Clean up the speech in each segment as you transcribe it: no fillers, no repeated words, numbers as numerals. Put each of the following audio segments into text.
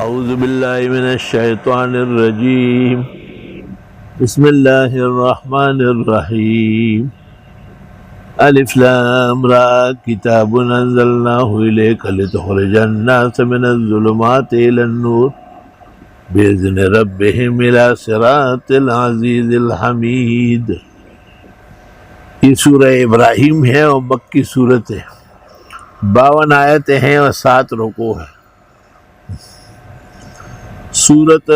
اعوذ باللہ من الشیطان الرجیم بسم اللہ الرحمن الرحیم الف لام را کتاب انزلناہ الیک لتخرج الناس من الظلمات الی النور باذن ربہم الی صراط العزیز الحمید۔ یہ سورہ ابراہیم ہے اور مکی صورت ہے، 52 آیتیں ہیں اور 7 رکوع ہیں۔ سورت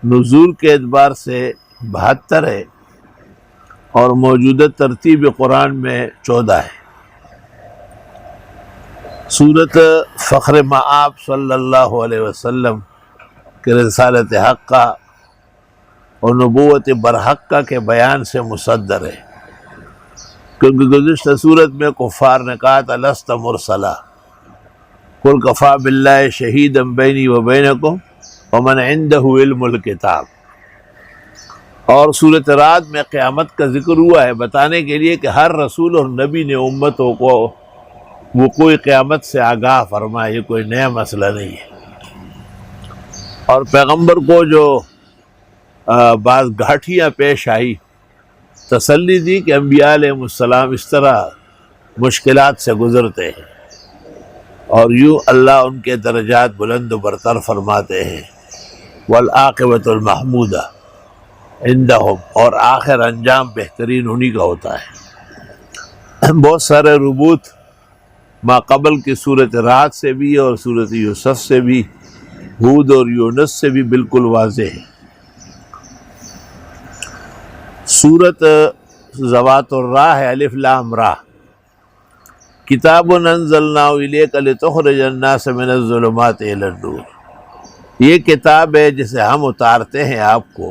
نزول کے اعتبار سے 72 ہے اور موجودہ ترتیب قرآن میں 14 ہے۔ سورت فخر مآب صلی اللہ علیہ وسلم کے رسالت حقہ اور نبوت برحقہ کے بیان سے مصدر ہے، کیونکہ گزشتہ صورت میں کفار نے کہا تھا لست مرسلا قل کفا باللہ شہیدا بینی و بینکم ومن عندہ علم الکتاب۔ اور سورۃ رعد میں قیامت کا ذکر ہوا ہے، بتانے کے لیے کہ ہر رسول اور نبی نے امتوں کو وقوع قیامت سے آگاہ فرمایا، یہ کوئی نیا مسئلہ نہیں ہے۔ اور پیغمبر کو جو بعض گھاٹیاں پیش آئی، تسلی دی کہ انبیاء علیہ السلام اس طرح مشکلات سے گزرتے ہیں اور یوں اللہ ان کے درجات بلند و برتر فرماتے ہیں۔ والعاقبۃ المحمودہ عندہم، اور آخر انجام بہترین انہی کا ہوتا ہے۔ بہت سارے ربوط ما قبل کی سورۃ رعد سے بھی اور سورۃ یوسف سے بھی، ہود اور یونس سے بھی بالکل واضح ہے۔ سورت ذوات الراہ ہے، الف لام را، کتاب انزلناہ الیک لتخرج الناس من الظلمات الی النور۔ یہ کتاب ہے جسے ہم اتارتے ہیں آپ کو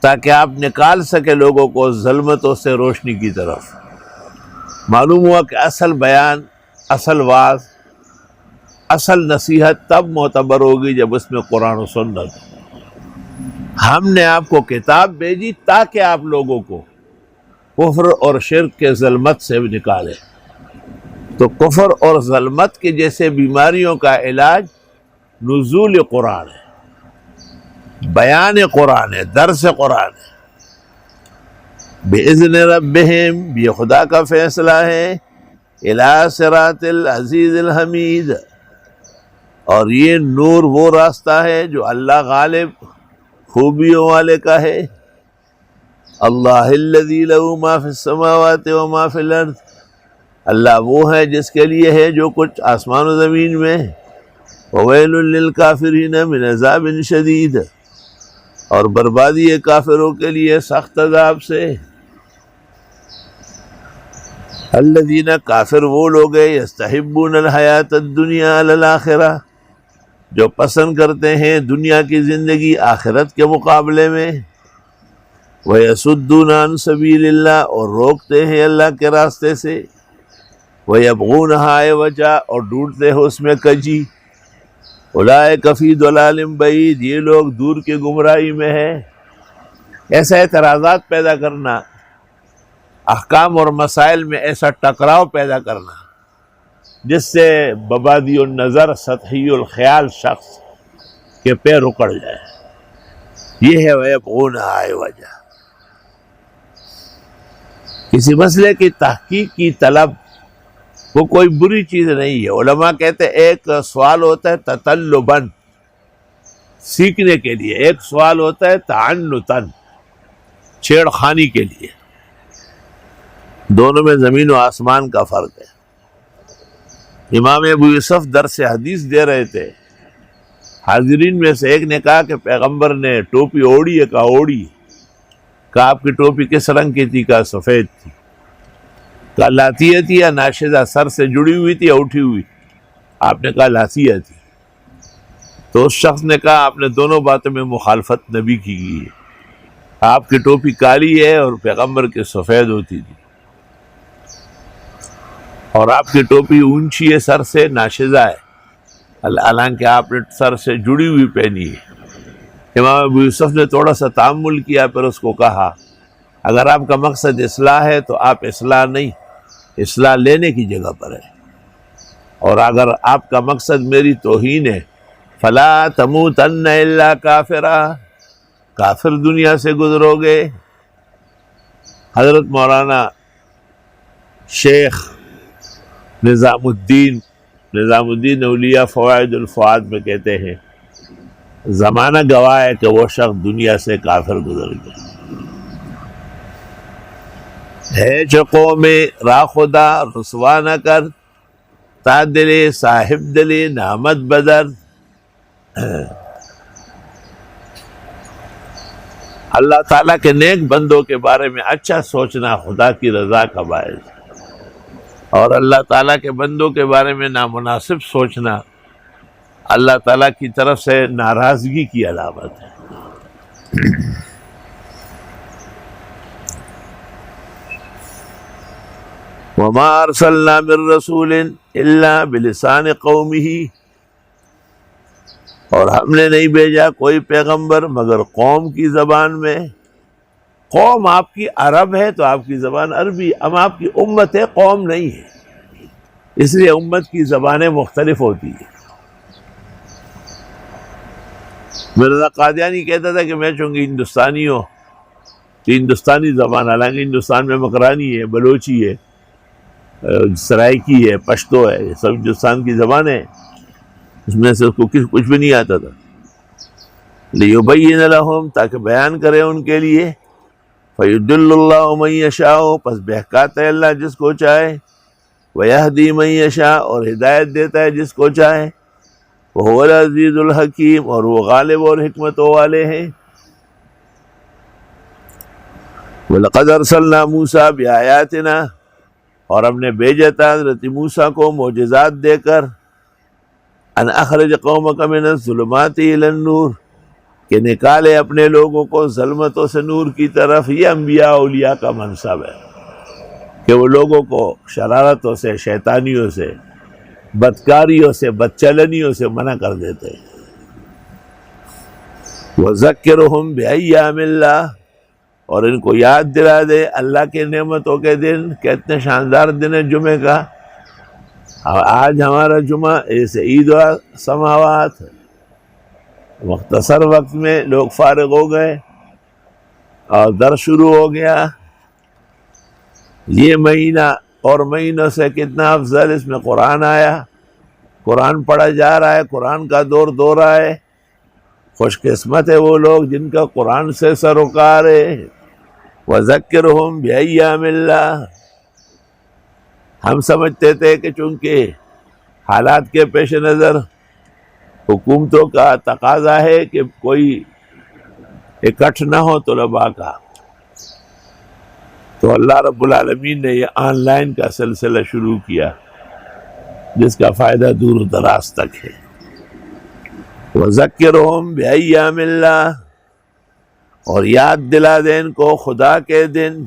تاکہ آپ نکال سکے لوگوں کو ظلمتوں سے روشنی کی طرف۔ معلوم ہوا کہ اصل بیان، اصل واعظ، اصل نصیحت تب معتبر ہوگی جب اس میں قرآن و سنت۔ ہم نے آپ کو کتاب بھیجی تاکہ آپ لوگوں کو کفر اور شرک کے ظلمت سے نکالے۔ تو کفر اور ظلمت کے جیسے بیماریوں کا علاج نزول قرآن ہے، بیان قرآن ہے، درس قرآن ہے۔ بِإِذْنِ رَبِّهِمْ، یہ خدا کا فیصلہ ہے، إِلَى صِرَاطِ الْعَزِيزِ الْحَمِيدِ، اور یہ نور وہ راستہ ہے جو اللہ غالب خوبیوں والے کا ہے۔ اللہ الذی لہ ما فی السماوات و ما فی الارض، اللہ وہ ہے جس کے لیے ہے جو کچھ آسمان و زمین میں۔ وویل للکافرین من عذاب شدید، اور بربادی ہے کافروں کے لیے سخت عذاب سے۔ الذین، کافر وہ لوگ ہیں یستحبون الحیات الدنیا علی الآخرہ، جو پسند کرتے ہیں دنیا کی زندگی آخرت کے مقابلے میں۔ وَيَصُدُّونَ عَن سَبِيلِ اللَّهِ، اور روکتے ہیں اللہ کے راستے سے۔ وَيَبْغُونَهَا عِوَجًا، اور ڈھونڈتے ہیں اس میں کجی۔ أُولَٰئِكَ فِي ضَلَالٍ بَعِيدٍ، یہ لوگ دور کی گمراہی میں ہیں۔ ایسا اعتراضات پیدا کرنا، احکام اور مسائل میں ایسا ٹکراؤ پیدا کرنا جس سے مبادی النظر سطحی الخیال شخص کے پیر اکڑ جائے، یہ ہے وَيَبْغُونَهَا عِوَجًا۔ کسی مسئلے کی تحقیق کی طلب وہ کوئی بری چیز نہیں ہے۔ علماء کہتے ہیں ایک سوال ہوتا ہے تطلباً، سیکھنے کے لیے، ایک سوال ہوتا ہے تعنتاً، چھیڑ خانی کے لیے۔ دونوں میں زمین و آسمان کا فرق ہے۔ امام ابو یوسف درس حدیث دے رہے تھے، حاضرین میں سے ایک نے کہا کہ پیغمبر نے ٹوپی اوڑھی ہے، کہا اوڑھی، کہا آپ کی ٹوپی کس رنگ کی تھی، کہا سفید تھی، کہا لاتیہ تھی یا ناشزہ، سر سے جڑی ہوئی تھی یا اٹھی ہوئی، آپ نے کہا لاتیہ تھی۔ تو اس شخص نے کہا آپ نے دونوں باتوں میں مخالفت نبی کی ہے، آپ کی ٹوپی کالی ہے اور پیغمبر کی سفید ہوتی تھی، اور آپ کی ٹوپی اونچی ہے سر سے، ناشزہ ہے، حالانکہ آپ نے سر سے جڑی ہوئی پہنی ہے۔ امام ابو یوسف نے تھوڑا سا تأمل کیا، پھر اس کو کہا اگر آپ کا مقصد اصلاح ہے تو آپ اصلاح نہیں، اصلاح لینے کی جگہ پر ہے، اور اگر آپ کا مقصد میری توہین ہے فلا تموتن الا کافرا، کافر دنیا سے گزرو گے۔ حضرت مولانا شیخ نظام الدین اولیاء فوائد الفؤاد میں کہتے ہیں زمانہ گواہ ہے کہ وہ شخص دنیا سے کافر گزر گیا ہے۔ چو قوم را خدا رسوا نہ کر، تا دلے صاحب دلی نعمت بدر۔ اللہ تعالیٰ کے نیک بندوں کے بارے میں اچھا سوچنا خدا کی رضا کا باعث ہے، اور اللہ تعالیٰ کے بندوں کے بارے میں نامناسب سوچنا اللہ تعالیٰ کی طرف سے ناراضگی کی علامت ہے۔ وما ارسلنا من رسول الا بلسان قومه، اور ہم نے نہیں بھیجا کوئی پیغمبر مگر قوم کی زبان میں۔ قوم آپ کی عرب ہے تو آپ کی زبان عربی، اب آپ کی امت ہے، قوم نہیں ہے، اس لیے امت کی زبانیں مختلف ہوتی ہیں۔ مرزا قادیانی کہتا تھا کہ میں چونکہ ہندوستانی ہوں تو ہندوستانی زبان، حالانکہ ہندوستان میں مکرانی ہے، بلوچی ہے، سرائکی ہے، پشتو ہے، یہ سب ہندوستان کی زبانیں، اس میں سے اس کو کچھ بھی نہیں آتا تھا۔ لِيُبَيِّنَ لَهُمْ، تاکہ بیان کرے ان کے لیے۔ فَيُضِلُّ اللَّهُ مَن يَشَاءُ، پس بہکاتا ہے اللہ جس کو چاہے، وَيَهْدِي مَن يَشَاءُ، اور ہدایت دیتا ہے جس کو چاہے، وَهُوَ الْعَزِيزُ الْحَكِيمُ، اور وہ غالب اور حکمتوں والے ہیں۔ وَلَقَدْ أَرْسَلْنَا مُوسَىٰ بِآيَاتِنَا، اور ہم نے بھیجا تھا حضرت موسیٰ کو معجزات دے کر، ان اخرج قومک من الظلمات الی النور، کہ نکالے اپنے لوگوں کو ظلمتوں سے نور کی طرف۔ یہ انبیاء اولیاء کا منصب ہے کہ وہ لوگوں کو شرارتوں سے، شیطانیوں سے، بدکاریوں سے، بدچلنیوں سے منع کر دیتے ہیں۔ وَذَكِّرْهُمْ بِأَيَّامِ اللَّهِ، اور ان کو یاد دلا دے اللہ کے نعمتوں کے دن، کہ اتنے شاندار دن ہے جمعے کا۔ آج ہمارا جمعہ ایسے عید و سماوات، مختصر وقت میں لوگ فارغ ہو گئے اور درس شروع ہو گیا۔ یہ مہینہ اور مہینوں سے کتنا افضل، اس میں قرآن آیا، قرآن پڑھا جا رہا ہے، قرآن کا دور دو رہا ہے۔ خوش قسمت ہے وہ لوگ جن کا قرآن سے سروکار ہے۔ وَذَكِّرْهُمْ بِأَيَّامِ اللَّهِ، ہم سمجھتے تھے کہ چونکہ حالات کے پیش نظر حکومتوں کا تقاضا ہے کہ کوئی اکٹھ نہ ہو طلباء کا، تو اللہ رب العالمین نے یہ آن لائن کا سلسلہ شروع کیا جس کا فائدہ دور و دراز تک ہے۔ وَذَكِّرْهُمْ بِأَيَّامِ اللَّهِ، اور یاد دلا دیں ان کو خدا کے دن۔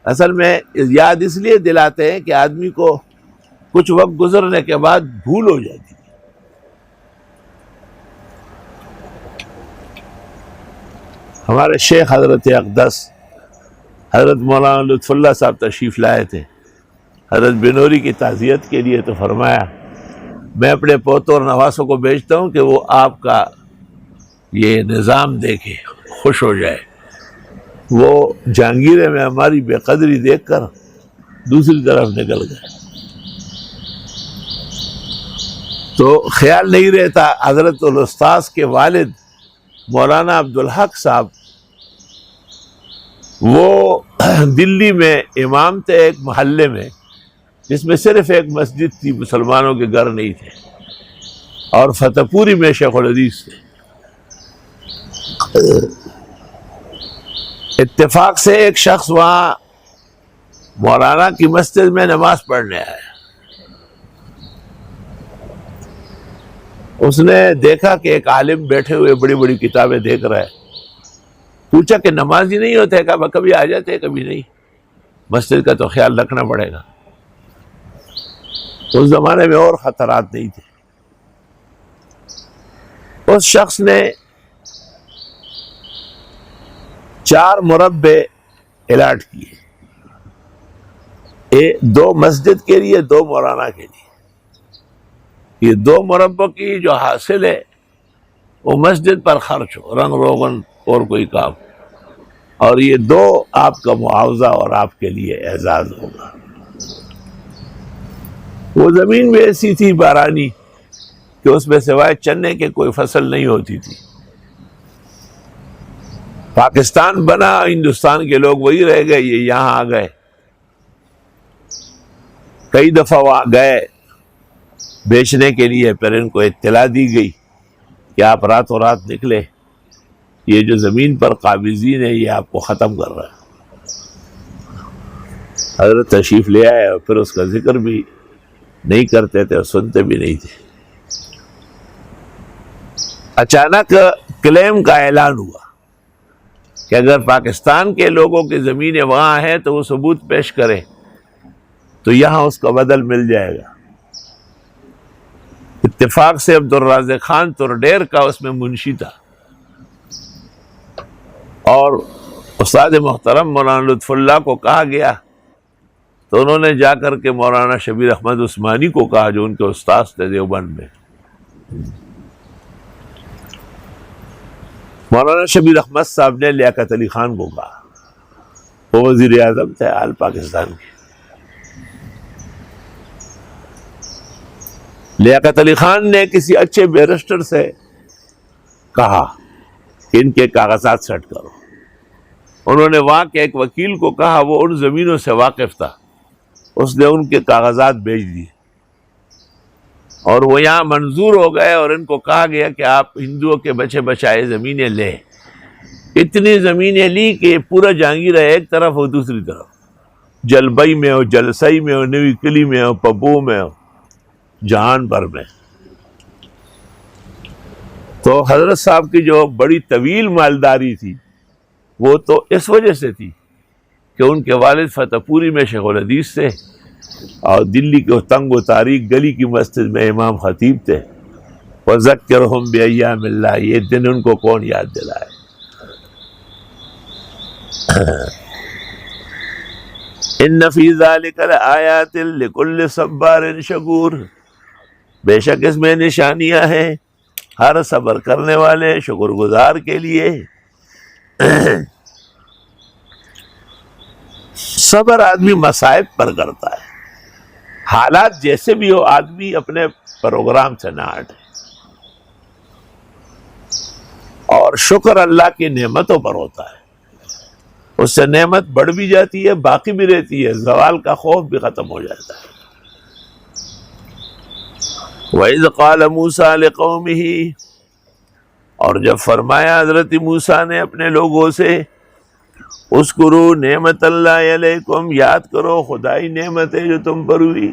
اصل میں یاد اس لیے دلاتے ہیں کہ آدمی کو کچھ وقت گزرنے کے بعد بھول ہو جاتی ہے۔ ہمارے شیخ حضرت اقدس حضرت مولانا لطف اللہ صاحب تشریف لائے تھے حضرت بنوری کی تعزیت کے لیے، تو فرمایا میں اپنے پوتوں اور نواسوں کو بھیجتا ہوں کہ وہ آپ کا یہ نظام دیکھے، خوش ہو جائے۔ وہ جہانگیرے میں ہماری بے قدری دیکھ کر دوسری طرف نکل گئے، تو خیال نہیں رہتا۔ حضرت الاستاذ کے والد مولانا عبدالحق صاحب وہ دلی میں امام تھے ایک محلے میں جس میں صرف ایک مسجد تھی، مسلمانوں کے گھر نہیں تھے، اور فتح پوری میں شیخ الحدیث تھے۔ اتفاق سے ایک شخص وہاں مولانا کی مسجد میں نماز پڑھنے آیا، اس نے دیکھا کہ ایک عالم بیٹھے ہوئے بڑی بڑی کتابیں دیکھ رہا ہے، پوچھا کہ نمازی نہیں ہوتے؟ کہا کبھی آ جاتے کبھی نہیں، مسجد کا تو خیال رکھنا پڑے گا۔ اس زمانے میں اور خطرات نہیں تھے۔ اس شخص نے 4 مربع الاٹ کیے، 2 مسجد کے لیے، 2 مولانا کے لیے، یہ 2 مربع کی جو حاصل ہے وہ مسجد پر خرچ ہو، رنگ روغن اور کوئی کام، اور یہ 2 آپ کا معاوضہ اور آپ کے لیے اعزاز ہوگا۔ وہ زمین بھی ایسی تھی بارانی کہ اس میں سوائے چنے کے کوئی فصل نہیں ہوتی تھی۔ پاکستان بنا، ہندوستان کے لوگ وہی رہ گئے، یہ یہاں آ گئے، کئی دفعہ وہاں گئے بیچنے کے لیے، پھر ان کو اطلاع دی گئی کہ آپ راتوں رات نکلے، یہ جو زمین پر قابضین ہے یہ آپ کو ختم کر رہا ہے۔ حضرت تشریف لے آئے اور پھر اس کا ذکر بھی نہیں کرتے تھے اور سنتے بھی نہیں تھے۔ اچانک کلیم کا اعلان ہوا کہ اگر پاکستان کے لوگوں کی زمینیں وہاں ہیں تو وہ ثبوت پیش کرے تو یہاں اس کا بدل مل جائے گا۔ اتفاق سے عبدالرازق خان ترڈیر کا اس میں منشی تھا، اور استاد محترم مولانا لطف اللہ کو کہا گیا تو انہوں نے جا کر کے مولانا شبیر احمد عثمانی کو کہا، جو ان کے استاد تھے دیوبند میں۔ مولانا شبیر احمد صاحب نے لیاقت علی خان کو کہا، وہ وزیر اعظم تھے آل پاکستان کے۔ لیاقت علی خان نے کسی اچھے بیرسٹر سے کہا کہ ان کے کاغذات سیٹ کرو۔ انہوں نے وہاں کے ایک وکیل کو کہا، وہ ان زمینوں سے واقف تھا، اس نے ان کے کاغذات بھیج دیے اور وہ یہاں منظور ہو گئے، اور ان کو کہا گیا کہ آپ ہندوؤں کے بچے بچائے زمینیں لیں۔ اتنی زمینیں لی کہ پورا جہانگیر ہے ایک طرف اور دوسری طرف، جلبئی میں ہو، جلسئی میں ہو، نوی کلی میں ہو، پبو میں ہو، جہان پر میں۔ تو حضرت صاحب کی جو بڑی طویل مالداری تھی وہ تو اس وجہ سے تھی کہ ان کے والد فتح پوری میں شیخ الحدیث تھے، اور دلی کے تنگ و تاریک گلی کی مسجد میں امام خطیب تھے۔ وَذَكِّرْهُمْ بِأَيَّامِ اللَّهِ، یہ دن ان کو کون یاد دلائے۔ إِنَّ فِي ذَلِكَ لَآيَاتٍ لِكُلِّ صَبَّارٍ شَكُورٍ، بے شک اس میں نشانیاں ہیں ہر صبر کرنے والے شکر گزار کے لیے۔ صبر آدمی مصائب پر کرتا ہے، حالات جیسے بھی ہو آدمی اپنے پروگرام سے نہ ہٹے، اور شکر اللہ کی نعمتوں پر ہوتا ہے، اس سے نعمت بڑھ بھی جاتی ہے، باقی بھی رہتی ہے، زوال کا خوف بھی ختم ہو جاتا ہے۔ وَإِذْ قَالَ مُوسَىٰ لِقَوْمِهِ، اور جب فرمایا حضرت موسیٰ نے اپنے لوگوں سے، اذکروا نعمت اللہ علیکم، یاد کرو خدائی نعمت ہے جو تم پر ہوئی،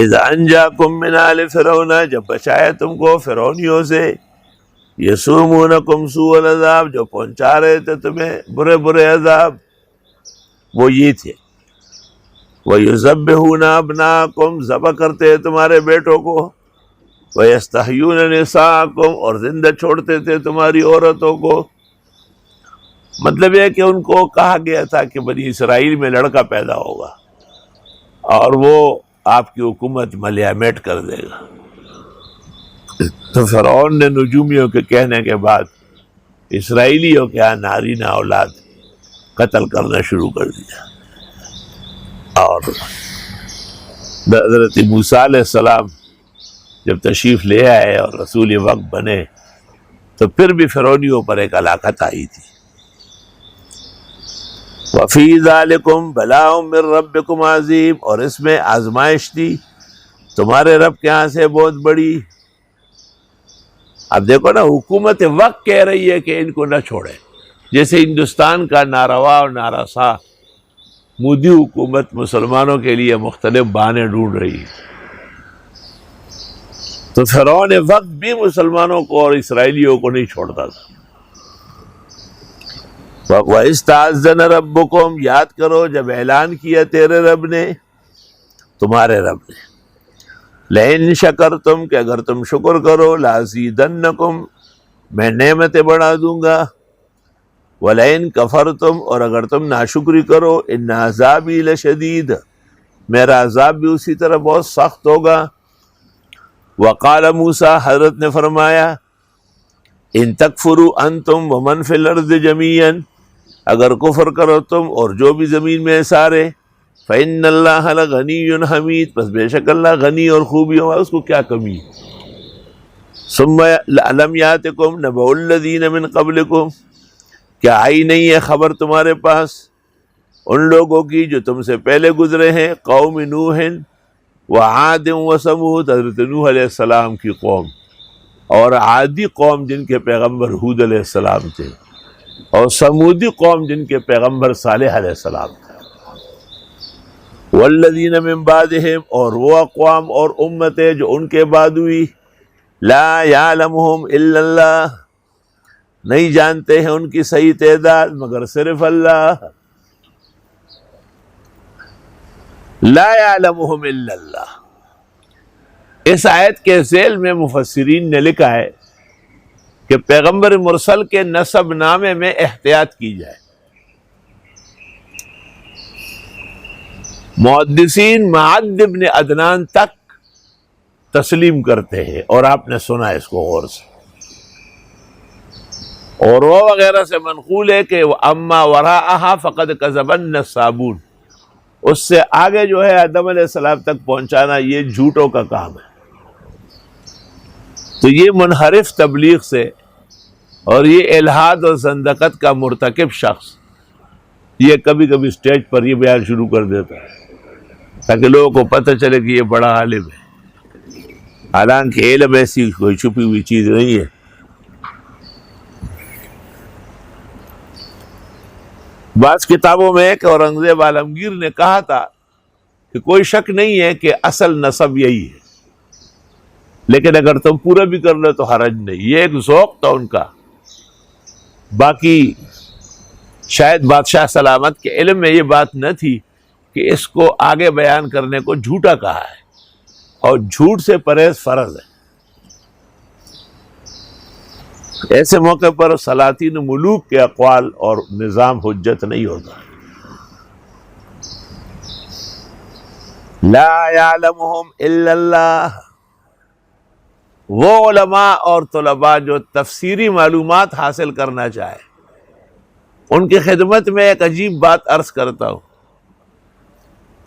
اذ انجاکم من آل فرعون، جب بچایا تم کو فرعونیوں سے، یسومونکم سوء العذاب، جو پہنچا رہے تھے تمہیں برے برے عذاب، وہ یہ تھے، وَيُذَبِّحُونَ أَبْنَاءَكُمْ، ذبح کرتے ہیں تمہارے بیٹوں کو، وَيَسْتَحْيُونَ نِسَاءَكُمْ، اور زندہ چھوڑتے تھے تمہاری عورتوں کو۔ مطلب یہ کہ ان کو کہا گیا تھا کہ بنی اسرائیل میں لڑکا پیدا ہوگا اور وہ آپ کی حکومت ملیامیٹ کر دے گا۔ تو فرعون نے نجومیوں کے کہنے کے بعد اسرائیلیوں کے یہاں نارینہ اولاد قتل کرنا شروع کر دیا، اور حضرت موسیٰ علیہ السلام جب تشریف لے آئے اور رسول وقت بنے تو پھر بھی فرعونیوں پر ایک ہلاکت آئی تھی۔ وَفِي ذَلِكُمْ بَلَاءٌ مِّن رَبِّكُمْ عَظِيمٌ، اور اس میں آزمائش تھی تمہارے رب کے ہاں سے بہت بڑی۔ اب دیکھو نا، حکومت وقت کہہ رہی ہے کہ ان کو نہ چھوڑے، جیسے ہندوستان کا ناروا اور نارسا مودی حکومت مسلمانوں کے لیے مختلف بہانے ڈھونڈ رہی ہے، تو فرعون وقت بھی مسلمانوں کو اور اسرائیلیوں کو نہیں چھوڑتا تھا۔ وَإِذْ تَأَذَّنَ رَبُّكُمْ، یاد کرو جب اعلان کیا تیرے رب نے، تمہارے رب نے، لَإِن شَكَرْتُمْ، کہ اگر تم شکر کرو، لَأَزِيدَنَّكُمْ، میں نعمتیں بڑھا دوں گا، وَلَئِن كَفَرْتُمْ، اور اگر تم ناشکری کرو، إِنَّ عَذَابِي لَشَدِيدٌ، میرا عذاب بھی اسی طرح بہت سخت ہوگا۔ وقال موسیٰ، حضرت نے فرمایا، ان تکفروا انتم ومن فی الارض جمیعا، اگر کفر کرو تم اور جو بھی زمین میں ہیں سارے، فإن اللہ لغنی حمید، بس بے شک اللہ غنی اور خوبیوں ہے، اس کو کیا کمی۔ ثم لم یاتکم نبأ الذین من قبلکم، کیا آئی نہیں ہے خبر تمہارے پاس ان لوگوں کی جو تم سے پہلے گزرے ہیں، قوم نوح وعاد وثمود، حضرت نوح علیہ السلام کی قوم اور عادی قوم جن کے پیغمبر ہود علیہ السلام تھے، اور سمودی قوم جن کے پیغمبر صالح علیہ السلام تھے، والذین من بعدہم، اور وہ اقوام اور امتیں جو ان کے بعد ہوئی، لا یعلمہم الا اللہ، نہیں جانتے ہیں ان کی صحیح تعداد مگر صرف اللہ، لا یعلمہم الا اللہ۔ اس آیت کے ذیل میں مفسرین نے لکھا ہے کہ پیغمبر مرسل کے نسب نامے میں احتیاط کی جائے۔ محدثین معد ابن عدنان تک تسلیم کرتے ہیں، اور آپ نے سنا اس کو غور سے، اور وہ وغیرہ سے منقول ہے کہ اما وراءها فقد کذب النصابون، اس سے آگے جو ہے آدم علیہ السلام تک پہنچانا یہ جھوٹوں کا کام ہے۔ تو یہ منحرف تبلیغ سے اور یہ الحاد اور زندقت کا مرتکب شخص یہ کبھی کبھی اسٹیج پر یہ بیان شروع کر دیتا ہے تاکہ لوگوں کو پتہ چلے کہ یہ بڑا عالم ہے، حالانکہ علم ایسی کوئی چھپی ہوئی چیز نہیں ہے۔ بعض کتابوں میں ایک اورنگزیب عالمگیر نے کہا تھا کہ کوئی شک نہیں ہے کہ اصل نسب یہی ہے، لیکن اگر تم پورا بھی کر لو تو حرج نہیں۔ یہ ایک ذوق تھا ان کا، باقی شاید بادشاہ سلامت کے علم میں یہ بات نہ تھی کہ اس کو آگے بیان کرنے کو جھوٹا کہا ہے، اور جھوٹ سے پرہیز فرض ہے۔ ایسے موقع پر سلاطین ملوک کے اقوال اور نظام حجت نہیں ہوتا۔ لا یعلمہم الا اللہ، وہ علماء اور طلباء جو تفسیری معلومات حاصل کرنا چاہے، ان کی خدمت میں ایک عجیب بات عرض کرتا ہوں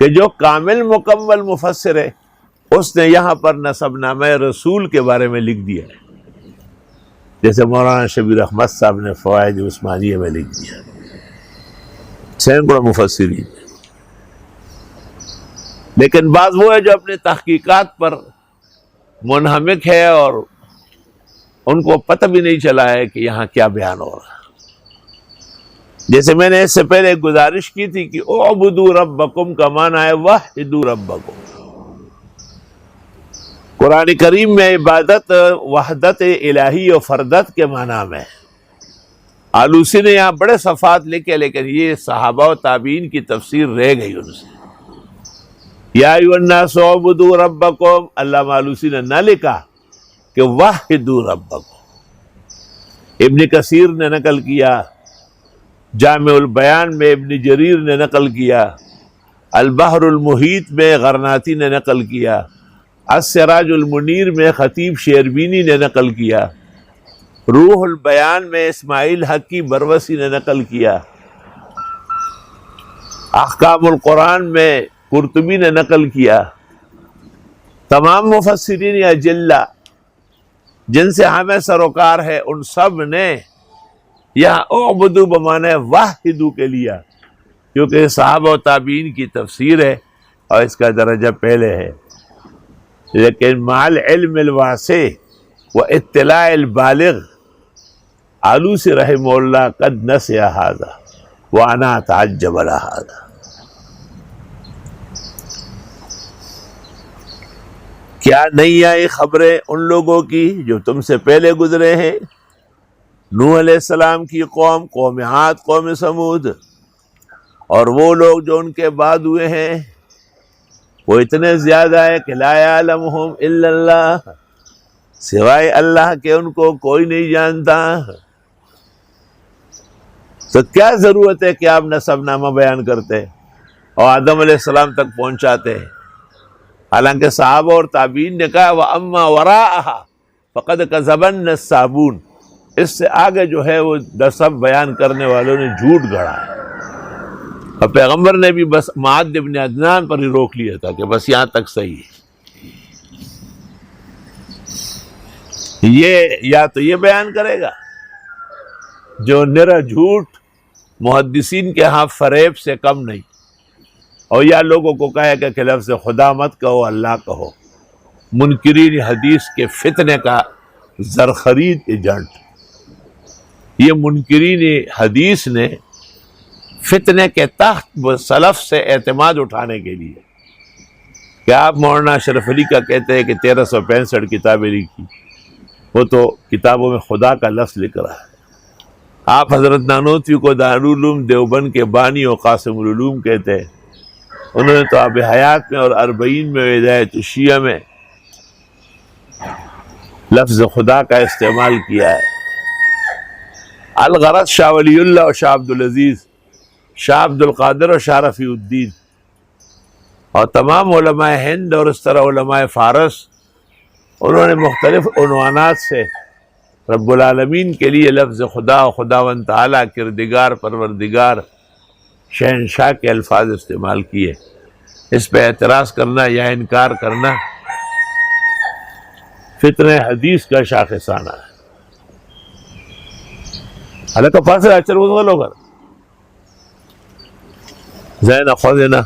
کہ جو کامل مکمل مفسر ہے اس نے یہاں پر نسب نامہ رسول کے بارے میں لکھ دیا ہے، جیسے مولانا شبیر احمد صاحب نے فوائد عثمانیہ میں لکھ دیا، سینکڑوں مفسرین۔ لیکن بعض وہ ہے جو اپنے تحقیقات پر منہمک ہے اور ان کو پتہ بھی نہیں چلا ہے کہ یہاں کیا بیان ہو رہا ہے۔ جیسے میں نے اس سے پہلے ایک گزارش کی تھی کہ اعبدوا ربکم کا معنی ہے وحدوا ربکم۔ قرآن کریم میں عبادت وحدت الہی و فردت کے معنی میں ہے۔ آلوسی نے یہاں بڑے صفات لکھے، لیکن یہ صحابہ و تابعین کی تفسیر رہ گئی ان سے۔ یا ایھا الناس اعبدوا ربکم، علامہ آلوسی نے نہ لکھا کہ وحدوا ربکم۔ ابن کثیر نے نقل کیا، جامع البیان میں ابن جریر نے نقل کیا، البحر المحیط میں غرناطی نے نقل کیا، السراج المنیر میں خطیب شیربینی نے نقل کیا، روح البیان میں اسماعیل حقی بروسی نے نقل کیا، احکام القرآن میں قرطبی نے نقل کیا۔ تمام مفسرین اجلہ جن سے ہمیں سروکار ہے ان سب نے یہاں اعبدوا بمعنی واحدو کے لیا، کیونکہ صحابہ و تابعین کی تفسیر ہے اور اس کا درجہ پہلے ہے۔ لیکن مع العلم الواسع و اطلاع البالغ، آلوسی رحمہ اللہ قد نسی ھذا وانا اتعجب علی ھذا۔ کیا نہیں آئی خبریں ان لوگوں کی جو تم سے پہلے گزرے ہیں، نوح علیہ السلام کی قوم، قوم عاد، قوم سمود، اور وہ لوگ جو ان کے بعد ہوئے ہیں، وہ اتنے زیادہ ہے کہ لا یعلمہم الا اللہ، سوائے اللہ کے ان کو کوئی نہیں جانتا۔ تو کیا ضرورت ہے کہ آپ نسب نامہ بیان کرتے؟ اور آدم علیہ السلام تک پہنچاتے ہیں. حالانکہ صحابہ اور تابعین نے کہا وَأَمَّا وَرَاءَهَا فَقَدْ كَذَبَ النَّسَّابُونَ، اس سے آگے جو ہے وہ نسب بیان کرنے والوں نے جھوٹ گڑھا ہے. اور پیغمبر نے بھی بس معد ابن عدنان پر ہی روک لیا تھا کہ بس یہاں تک صحیح ہے. یہ یا تو یہ بیان کرے گا جو نرا جھوٹ محدثین کے ہاں فریب سے کم نہیں، اور یا لوگوں کو کہے گا کہ لفظ خدا مت کہو اللہ کہو. منکرین حدیث کے فتنے کا زرخرید ایجنٹ. یہ منکرین حدیث نے فتنے کے تحت سلف سے اعتماد اٹھانے کے لیے کہ آپ مولانا اشرف علی کا کہتے ہیں کہ 1365 کتابیں لکھی، وہ تو کتابوں میں خدا کا لفظ لکھ رہا ہے. آپ حضرت نانوتوی کو دارالعلوم دیوبند کے بانی و قاسم العلوم کہتے ہیں. انہوں نے تو آب حیات میں اور اربعین میں ہدایت الشیعہ میں لفظ خدا کا استعمال کیا ہے. الغرض شاہ ولی اللہ اور شاہ عبدالعزیز، شاہ عبد القادر اور شاہ رفیع الدین اور تمام علماء ہند اور اس طرح علماء فارس، انہوں نے مختلف عنوانات سے رب العالمین کے لیے لفظ خدا و خداوند تعالیٰ، کردگار، پروردگار، شہنشاہ کے الفاظ استعمال کیے. اس پہ اعتراض کرنا یا انکار کرنا فتنہ حدیث کا شاخصانہ ہے. حالانکہ فاصلہ اچر وہ لوگ زین خوزینا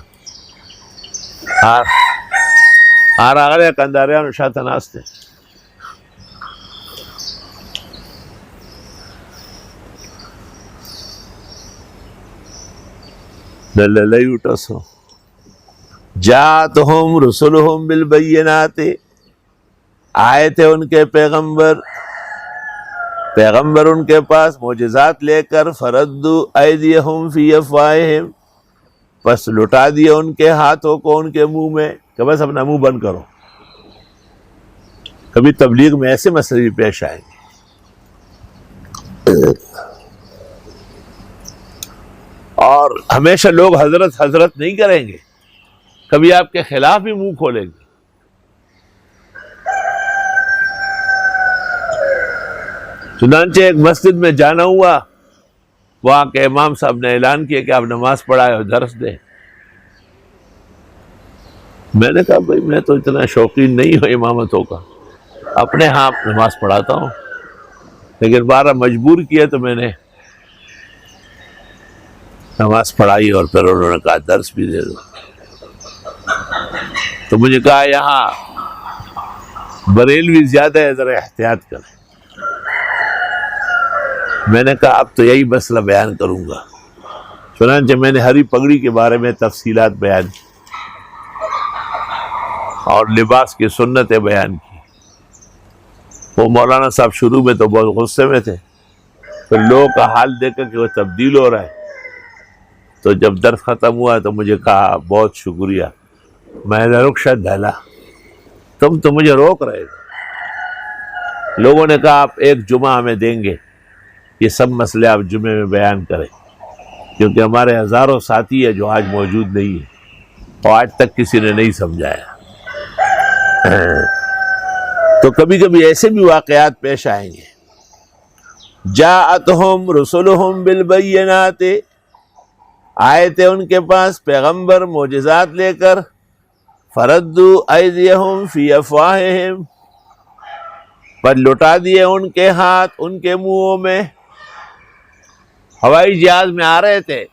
آراغلے کنداریان شاہ ناستے دللی اٹھسو جاتہم رسولہم بالبینات، آئے تھے ان کے پیغمبر ان کے پاس معجزات لے کر. فردو ایدیہم فی افواہہم، بس لٹا دیا ان کے ہاتھوں کو ان کے منہ میں کہ بس اپنا منہ بند کرو. کبھی تبلیغ میں ایسے مسئلے بھی پیش آئیں گے. اور ہمیشہ لوگ حضرت حضرت نہیں کریں گے، کبھی آپ کے خلاف بھی منہ کھولیں گے. چنانچہ ایک مسجد میں جانا ہوا، وہاں کے امام صاحب نے اعلان کیا کہ آپ نماز پڑھائے اور درس دیں. میں نے کہا بھائی میں تو اتنا شوقین نہیں ہوں امامتوں کا، اپنے ہاں نماز پڑھاتا ہوں، لیکن بارہ مجبور کیا تو میں نے نماز پڑھائی اور پھر انہوں نے کہا درس بھی دے دو. تو مجھے کہا یہاں بریلوی زیادہ ہے، ذرا احتیاط کریں. میں نے کہا اب تو یہی مسئلہ بیان کروں گا. چنانچہ میں نے ہری پگڑی کے بارے میں تفصیلات بیان کی اور لباس کی سنتیں بیان کی. وہ مولانا صاحب شروع میں تو بہت غصے میں تھے، پھر لوگوں کا حال دیکھ کر کہ وہ تبدیل ہو رہا ہے تو جب درس ختم ہوا تو مجھے کہا بہت شکریہ. میں نے رخصت ڈھالا، تم تو مجھے روک رہے تھے. لوگوں نے کہا آپ ایک جمعہ ہمیں دیں گے، یہ سب مسئلے آپ جمعے میں بیان کریں، کیونکہ ہمارے ہزاروں ساتھی ہیں جو آج موجود نہیں ہیں اور آج تک کسی نے نہیں سمجھایا. تو کبھی کبھی ایسے بھی واقعات پیش آئیں گے. جاءتہم رسولہم بالبینات، آئے تھے ان کے پاس پیغمبر معجزات لے کر. فردو ایدیہم فی افواہہم، پر لٹا دیے ان کے ہاتھ ان کے منہوں میں. ہوائی جہاز میں آ رہے تھے،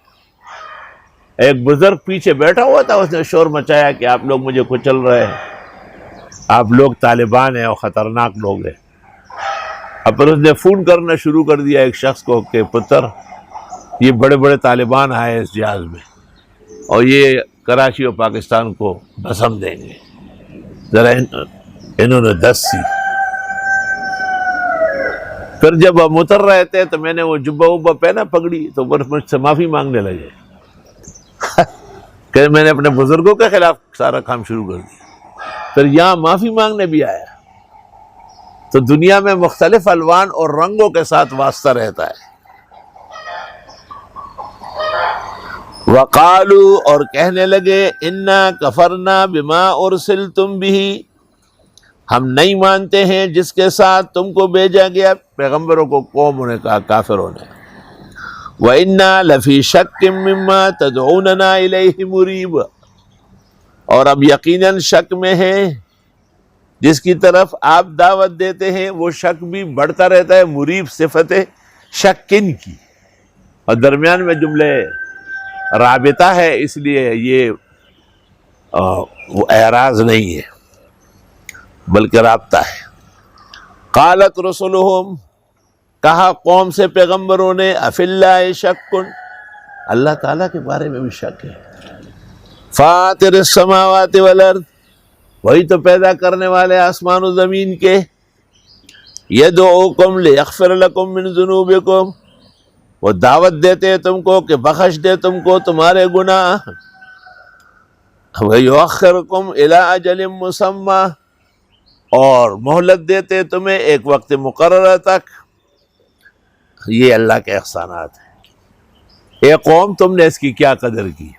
ایک بزرگ پیچھے بیٹھا ہوا تھا، اس نے شور مچایا کہ آپ لوگ مجھے کچل رہے ہیں، آپ لوگ طالبان ہیں اور خطرناک لوگ ہیں. اب پھر اس نے فون کرنا شروع کر دیا ایک شخص کو کہ پتر یہ بڑے بڑے طالبان آئے اس جہاز میں اور یہ کراچی اور پاکستان کو بسم دیں گے، ذرا انہوں نے دست سی. پھر جب ہم اتر رہے تھے تو میں نے وہ جبہ وبہ پہنا پگڑی، تو مجھ سے معافی مانگنے لگے کہ میں نے اپنے بزرگوں کے خلاف سارا کام شروع کر دیا. پھر یہاں معافی مانگنے بھی آیا. تو دنیا میں مختلف الوان اور رنگوں کے ساتھ واسطہ رہتا ہے. وقالوا اور کہنے لگے انا کفرنا بما ارسلتم به، ہم نہیں مانتے ہیں جس کے ساتھ تم کو بھیجا گیا، پیغمبروں کو قوموں نے کہا، کافروں نے، وَإِنَّا لَفِي شَكٍّ مِّمَّا تَدْعُونَنَا إِلَيْهِ مُرِيبٍ، اور اب یقیناً شک میں ہیں جس کی طرف آپ دعوت دیتے ہیں، وہ شک بھی بڑھتا رہتا ہے، مریب صفت شکن کی، اور درمیان میں جملے رابطہ ہے، اس لیے یہ وہ اعراض نہیں ہے بلکہ رابطہ ہے۔ قالت رسلہم، کہا قوم سے پیغمبروں نے، افی اللہ شک، اللہ تعالیٰ کے بارے میں بھی شک ہے، فاطر السماوات والارض، وہی تو پیدا کرنے والے آسمان و زمین کے، یدعوکم لیغفر لکم من ذنوبکم، وہ دعوت دیتے تم کو کہ بخش دے تم کو تمہارے گناہ، ویؤخرکم الی اجل مسمی، اور مہلت دیتے تمہیں ایک وقت مقررہ تک۔ یہ اللہ کے احسانات ہیں۔ اے قوم، تم نے اس کی کیا قدر کی؟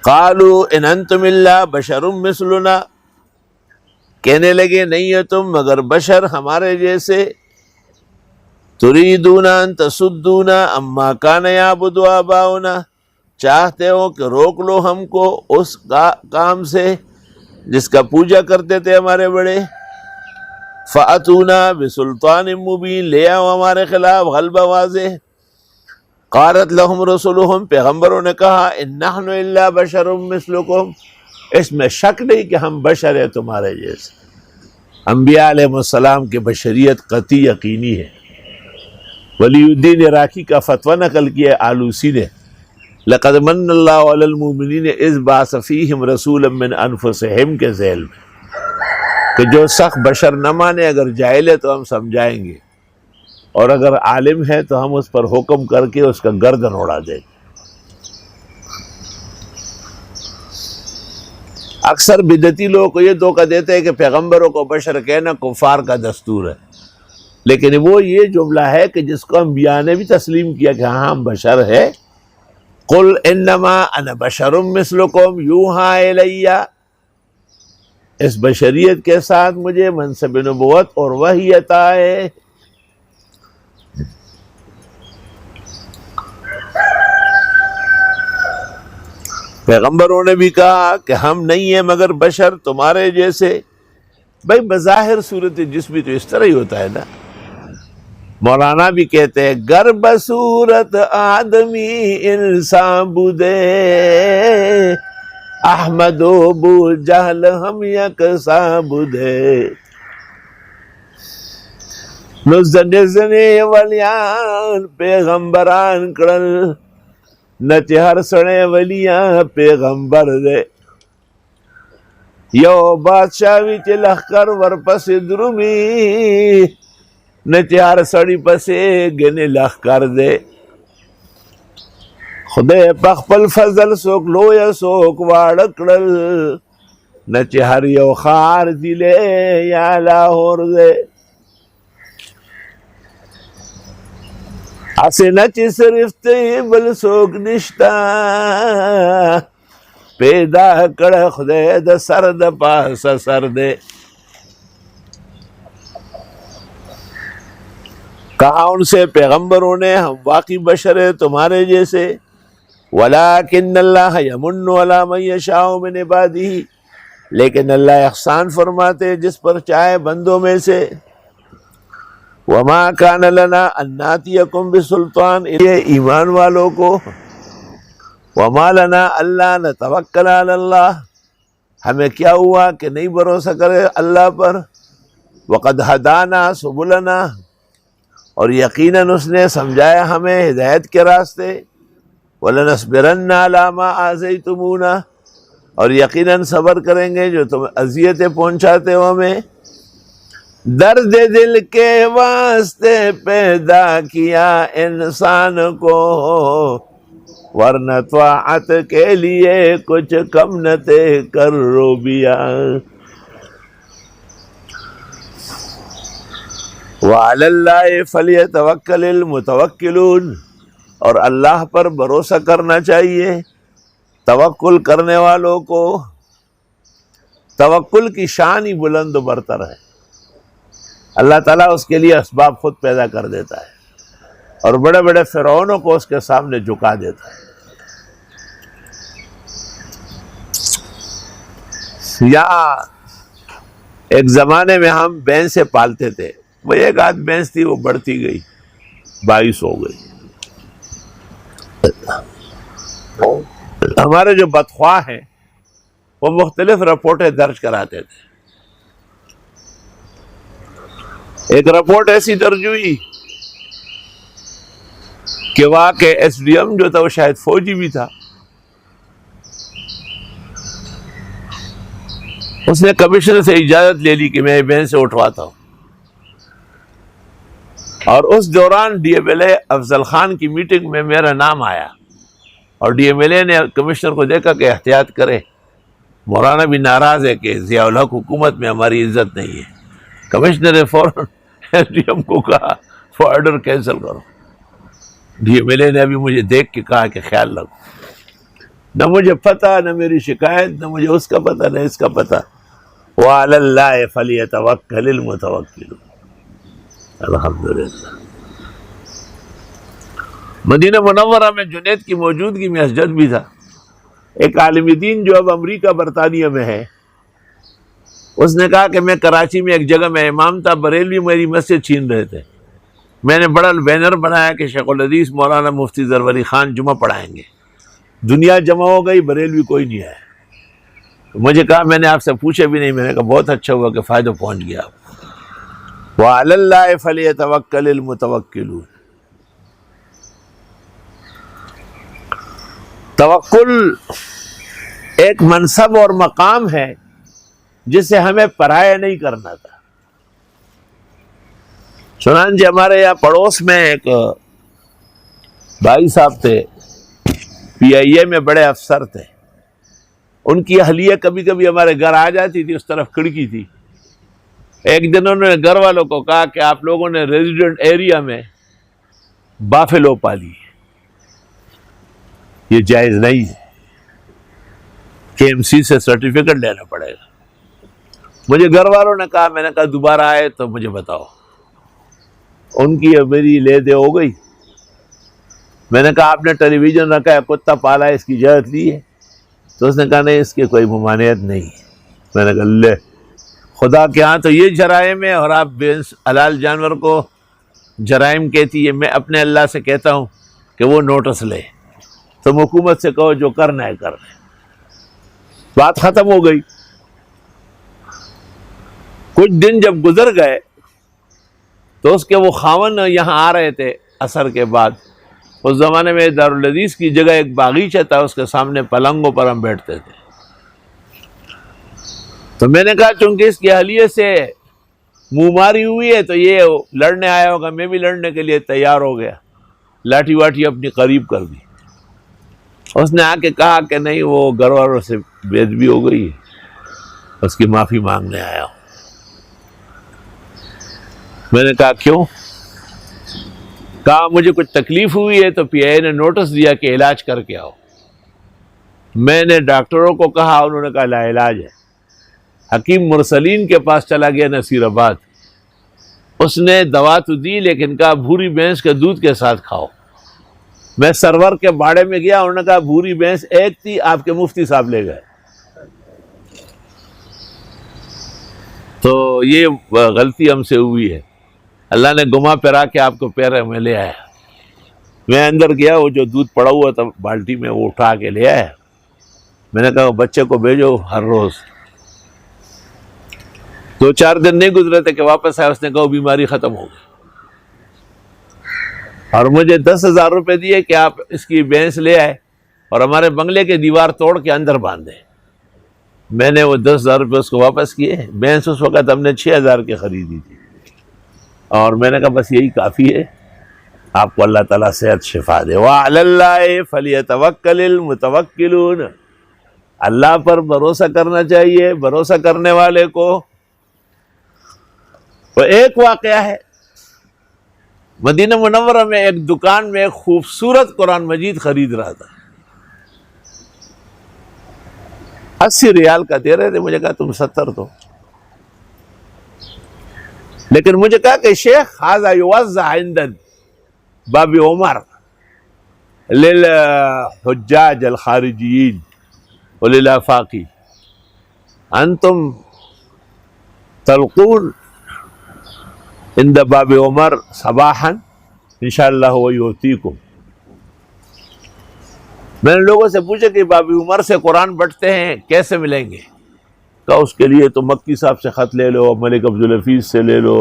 قالوا ان انتم الا بشر مثلنا، کہنے لگے نہیں ہے تم مگر بشر ہمارے جیسے، تريدون ان تصدونا عما كان يعبد آباؤنا، چاہتے ہو کہ روک لو ہم کو اس کام سے جس کا پوجا کرتے تھے ہمارے بڑے، فَأْتُونَا بِسُلْطَانٍ مُبِينٍ، لے آؤ ہمارے خلاف غلبہ واضح۔ قالت لهم رسلهم، پیغمبروں نے کہا، ان نحن الا بشر مثلکم، اس میں شک نہیں کہ ہم بشر ہیں تمہارے جیسے۔ انبیاء علیہ السلام کی بشریت قطعی یقینی ہے۔ ولی الدین عراقی کا فتویٰ نقل کیا آلوسی نے، لقد من اللہ علی المؤمنین اذ بعث فیہم رسولا من انفسہم کے ذیل میں، کہ جو سخت بشر نہ مانے، اگر جاہل ہے تو ہم سمجھائیں گے، اور اگر عالم ہے تو ہم اس پر حکم کر کے اس کا گردن اڑا دیں گے۔ اکثر بدعتی لوگوں کو یہ دھوکہ دیتے ہیں کہ پیغمبروں کو بشر کہنا کفار کا دستور ہے، لیکن وہ یہ جملہ ہے کہ جس کو انبیاء نے بھی تسلیم کیا کہ ہاں ہم بشر ہے۔ قل انما انا بشر مثلکم یوحی الی، اس بشریت کے ساتھ مجھے منصب نبوت اور وحی عطا ہے۔ پیغمبروں نے بھی کہا کہ ہم نہیں ہیں مگر بشر تمہارے جیسے۔ بھائی بظاہر صورت جسمی تو اس طرح ہی ہوتا ہے نا۔ مولانا بھی کہتے ہیں گر بصورت آدمی انسان بودے، احمد و بو جہل ہم یکساں بودے، نزنے ولیان پیغمبران کڑل، نچ ہر سڑے ولیاں پیغمبر دے، یو بادشاہ وچ لخکر ورپس درومی، نچ ہر سڑی پسے گنے لخکر دے، خدے پخپل فضل سوک لو یا سوک واڑکڑل، نچ ہر یو خار دلے یا لاہور دے، اسے نچ صرف تے بل سوک نشتا، پیدا کڑ خدے دا سر دا پاس سر دے۔ کہا ان سے پیغمبروں نے ہم واقعی بشر ہیں تمہارے جیسے، ولیکن اللہ یمن علی من یشاء من عبادہ، لیکن اللہ احسان فرماتے جس پر چاہے بندوں میں سے، وما کان لنا ان ناتیکم بسلطان، یہ ایمان والوں کو، وما لنا الا نتوکل علی اللہ، ہمیں کیا ہوا کہ نہیں بھروسہ کرے اللہ پر، وقد ہدانا سبلنا، اور یقیناً اس نے سمجھایا ہمیں ہدایت کے راستے، وَلَنَصْبِرَنَّ عَلَىٰ مَا آذَيْتُمُونَا، اور یقیناً صبر کریں گے جو تم اذیتیں پہنچاتے ہو ہمیں، درد دل کے واسطے پیدا کیا انسان کو، ورنہ طاعت کے لیے کچھ کم نہ تھے کر روبیا، وَعَلَى اللَّهِ فَلْيَتَوَكَّلِ الْمُتَوَكِّلُونَ، اور اللہ پر بھروسہ کرنا چاہیے. توکل کرنے والوں کو توکل کی شان ہی بلند و برتر ہے. اللہ تعالیٰ اس کے لیے اسباب خود پیدا کر دیتا ہے اور بڑے بڑے فرعونوں کو اس کے سامنے جھکا دیتا ہے. یا ایک زمانے میں ہم بھینسیں پالتے تھے، وہ ایک آدھ بھینس تھی، وہ بڑھتی گئی 22 ہو گئی. ہمارے جو بدخواہ ہیں وہ مختلف رپورٹیں درج کراتے تھے. ایک رپورٹ ایسی درج ہوئی کہ وہاں کے ایس ڈی ایم جو تھا وہ شاید فوجی بھی تھا، اس نے کمشنر سے اجازت لے لی کہ میں بھینس سے اٹھواتا ہوں. اور اس دوران ڈی ایم ایل اے افضل خان کی میٹنگ میں میرا نام آیا اور ڈی ایم ایل اے نے کمشنر کو دیکھا کہ احتیاط کرے، مولانا بھی ناراض ہے کہ ضیاء الحق حکومت میں ہماری عزت نہیں ہے. کمشنر نے فوراً ایس ڈی ایم کو کہا وہ آرڈر کینسل کرو. ڈی ایم ایل اے نے ابھی مجھے دیکھ کے کہا کہ خیال رکھو، نہ مجھے پتہ، نہ میری شکایت، نہ مجھے اس کا پتہ، نہ اس کا پتہ. وَعَلَى اللَّهِ فَلْيَتَوَكَّلِ الْمُتَوَكِّلُونَ. الحمدللہ. مدینہ منورہ میں جنید کی موجودگی میں اسجد بھی تھا. ایک عالم دین جو اب امریکہ برطانیہ میں ہے، اس نے کہا کہ میں کراچی میں ایک جگہ میں امام تھا، بریلوی میری مسجد چھین رہے تھے. میں نے بڑا بینر بنایا کہ شیخ الحدیث مولانا مفتی ظفر خان جمعہ پڑھائیں گے. دنیا جمع ہو گئی، بریلوی کوئی نہیں آیا. مجھے کہا میں نے آپ سے پوچھا بھی نہیں. میں نے کہا بہت اچھا ہوا کہ فائدہ پہنچ گیا آپ. وَعَلَى اللَّهِ فَلْيَتَوَكَّلِ الْمُتَوَكِّلُونَ. توکل ایک منصب اور مقام ہے جسے ہمیں پرایا نہیں کرنا تھا. چنانچہ ہمارے یہاں پڑوس میں ایک بھائی صاحب تھے، پی آئی اے میں بڑے افسر تھے. ان کی اہلیہ کبھی کبھی ہمارے گھر آ جاتی تھی، اس طرف کھڑکی تھی. ایک دن انہوں نے گھر والوں کو کہا کہ آپ لوگوں نے ریزیڈنٹ ایریا میں بافلو پالی، یہ جائز نہیں ہے، کے ایم سی سے سرٹیفکیٹ لینا پڑے گا. مجھے گھر والوں نے کہا، میں نے کہا دوبارہ آئے تو مجھے بتاؤ. ان کی میری لے دے ہو گئی. میں نے کہا آپ نے ٹیلی ویژن رکھا ہے، کتا پالا ہے، اس کی اجازت لی ہے؟ تو اس نے کہا نہیں، اس کی کوئی ممانعت نہیں. میں نے کہا لے، خدا کے ہاں تو یہ جرائم ہے اور آپ حلال جانور کو جرائم کہتی ہے. میں اپنے اللہ سے کہتا ہوں کہ وہ نوٹس لے. تم حکومت سے کہو جو کرنا ہے کر لے. بات ختم ہو گئی. کچھ دن جب گزر گئے تو اس کے وہ خاون یہاں آ رہے تھے عصر کے بعد. اس زمانے میں دارالحدیث کی جگہ ایک باغیچہ تھا، اس کے سامنے پلنگوں پر ہم بیٹھتے تھے. تو میں نے کہا چونکہ اس کی اہلیہ سے منہ ماری ہوئی ہے تو یہ لڑنے آیا ہوگا. میں بھی لڑنے کے لیے تیار ہو گیا، لاٹھی واٹھی اپنی قریب کر دی. اس نے آ کے کہا کہ نہیں، وہ گھر والوں سے بے ادبی ہو گئی، اس کی معافی مانگنے آیا ہوں. میں نے کہا کیوں؟ کہا مجھے کچھ تکلیف ہوئی ہے تو پی آئی نے نوٹس دیا کہ علاج کر کے آؤ. میں نے ڈاکٹروں کو کہا، انہوں نے کہا لا علاج ہے. حکیم مرسلین کے پاس چلا گیا نصیر آباد. اس نے دوا تو دی لیکن کہا بھوری بھینس کے دودھ کے ساتھ کھاؤ. میں سرور کے باڑے میں گیا، انہوں نے کہا بھوری بھینس ایک تھی، آپ کے مفتی صاحب لے گئے. تو یہ غلطی ہم سے ہوئی ہے. اللہ نے گما پھرا کے آپ کو پیر میں لے آیا. میں اندر گیا، وہ جو دودھ پڑا ہوا تھا بالٹی میں وہ اٹھا کے لے آیا. میں نے کہا بچے کو بھیجو ہر روز. 2-4 دن نہیں گزرے تھے کہ واپس آیا. اس نے کہا بیماری ختم ہو گئی اور مجھے 10,000 روپے دیے کہ آپ اس کی بھینس لے آئے اور ہمارے بنگلے کے دیوار توڑ کے اندر باندھے. میں نے وہ 10,000 روپے اس کو واپس کیے. بھینس اس وقت ہم نے 6,000 کی خریدی تھی اور میں نے کہا بس یہی کافی ہے، آپ کو اللہ تعالیٰ صحت شفا دے. وَعَلَى اللَّهِ فَلْيَتَوَكَّلِ الْمُتَوَكِّلُونَ. اللہ پر بھروسہ کرنا چاہیے. بھروسہ کرنے والے کو. وہ ایک واقعہ ہے مدینہ منورہ میں ایک دکان میں ایک خوبصورت قرآن مجید خرید رہا تھا، 80 ریال کا دے رہے تھے، مجھے کہا تم 70 دو، لیکن مجھے کہا کہ شیخ ھذا یوزع عند باب عمر للحجاج الخارجیین وللآفاقی، انتم تلقون عند باب عمر صباحا انشاءاللہ ویؤتیکم۔ میں نے لوگوں سے پوچھا کہ باب عمر سے قرآن بٹتے ہیں کیسے ملیں گے؟ کہا اس کے لیے تو مکی صاحب سے خط لے لو، ملک عبدالحفیظ سے لے لو،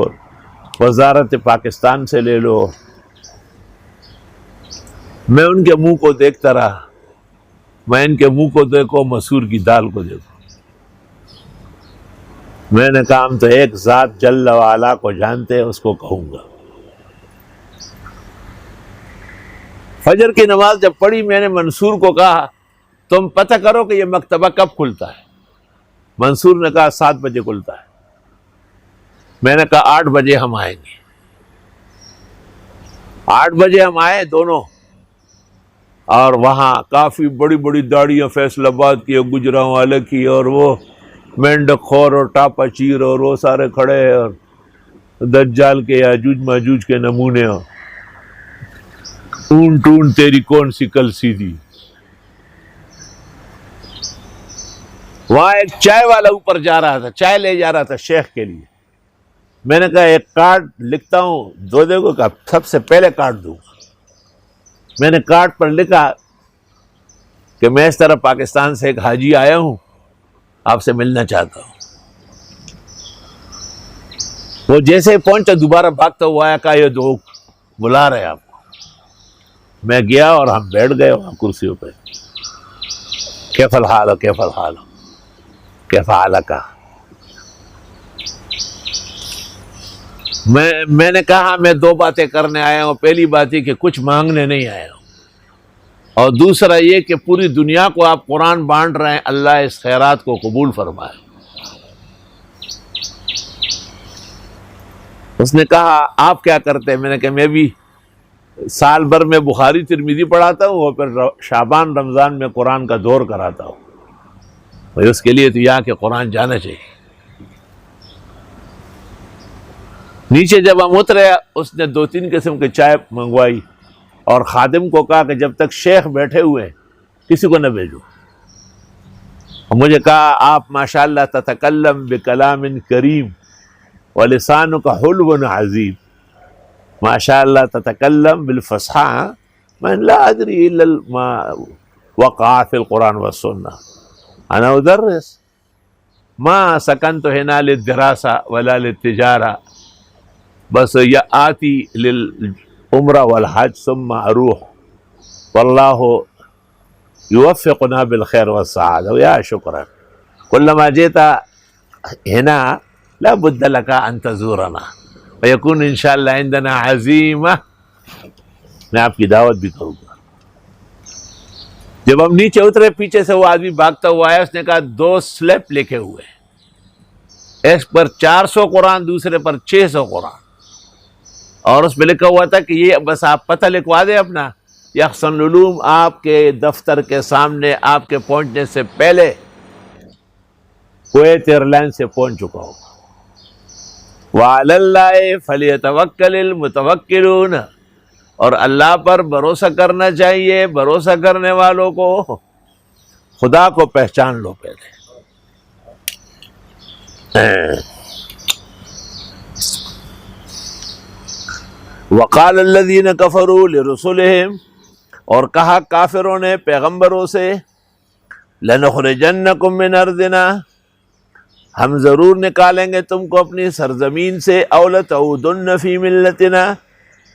وزارت پاکستان سے لے لو۔ میں ان کے منہ کو دیکھتا رہا، میں ان کے منہ کو دیکھو، مسور کی دال کو دیکھو۔ میں نے کہا ہم تو ایک ذات جل وعلا کو جانتے ہیں، اس کو کہوں گا۔ فجر کی نماز جب پڑھی، میں نے منصور کو کہا تم پتہ کرو کہ یہ مکتبہ کب کھلتا ہے۔ منصور نے کہا 7 بجے کھلتا ہے۔ میں نے کہا 8 بجے ہم آئیں گے۔ 8 بجے ہم آئے دونوں، اور وہاں کافی بڑی بڑی داڑیاں فیصل آباد کی اور گجراں والے کی، اور وہ مینڈک خور اور ٹاپا چیر اور وہ سارے کھڑے ہیں، اور دجال کے یاجوج ماجوج کے نمونے، اون ٹون تیری کون سی کل سیدھی۔ وہاں ایک چائے والا اوپر جا رہا تھا، چائے لے جا رہا تھا شیخ کے لیے۔ میں نے کہا ایک کارڈ لکھتا ہوں، دو دے کو، کہا سب سے پہلے کارڈ دوں گا۔ میں نے کارڈ پر لکھا کہ میں اس طرح پاکستان سے ایک حاجی آیا ہوں، آپ سے ملنا چاہتا ہوں۔ وہ جیسے پہنچا دوبارہ بھاگتا ہوا آیا، کہا یہ دو بلا رہے آپ کو۔ میں گیا اور ہم بیٹھ گئے وہاں کرسیوں پہ۔ کیف الحال ہو، کیف الحال ہو، کیف حالک۔ میں نے کہا میں 2 باتیں کرنے آیا ہوں۔ پہلی بات یہ کہ کچھ مانگنے نہیں آیا ہوں، اور دوسرا یہ کہ پوری دنیا کو آپ قرآن بانٹ رہے ہیں، اللہ اس خیرات کو قبول فرمائے۔ اس نے کہا آپ کیا کرتے ہیں؟ میں نے کہا میں بھی سال بھر میں بخاری ترمذی پڑھاتا ہوں، اور پھر شعبان رمضان میں قرآن کا دور کراتا ہوں، اور اس کے لیے تو یہاں کے قرآن جانا چاہیے۔ نیچے جب ہم اترے، اس نے 2-3 قسم کی چائے منگوائی، اور خادم کو کہا کہ جب تک شیخ بیٹھے ہوئے ہیں کسی کو نہ بھیجو۔ اور مجھے کہا آپ ماشاءاللہ تتکلم بکلام کریم ولسانک حلو عظیم، ماشاءاللہ تتکلم بالفصحى من لا ادری الا ما وقع فی القرآن والسنہ، انا ادرس ما سکنت هنا للدراسہ ولا للتجارہ، بس یا آتی للعمرہ والحج ثم اروح، واللہ یوفقنا بالخیر والسعادہ، یا شکرا کلما جئت هنا لا بد لك ان تزورنا ویکون انشاءاللہ عندنا عزیمہ۔ میں آپ کی دعوت بھی کروں گا۔ جب ہم نیچے اترے، پیچھے سے وہ آدمی بھاگتا ہوا آیا، اس نے کہا 2 سلپ لکھے ہوئے، ایک پر 400 قرآن، دوسرے پر 600 قرآن، اور اس پہ لکھا ہوا تھا کہ یہ بس آپ پتہ لکھوا دیں اپنا، یحسن العلوم آپ کے دفتر کے سامنے آپ کے پہنچنے سے پہلے کویت ایئر لائن سے پہنچ چکا ہوگا۔ وعلی اللہ فلیتوکل المتوکلون، اور اللہ پر بھروسہ کرنا چاہیے، بھروسہ کرنے والوں کو خدا کو پہچان لو پہلے۔ وقال الذین کفروا لرسلہم، اور کہا کافروں نے پیغمبروں سے، لنخرجنکم من ارضنا، ہم ضرور نکالیں گے تم کو اپنی سرزمین سے، او لتعودن فی ملتنا،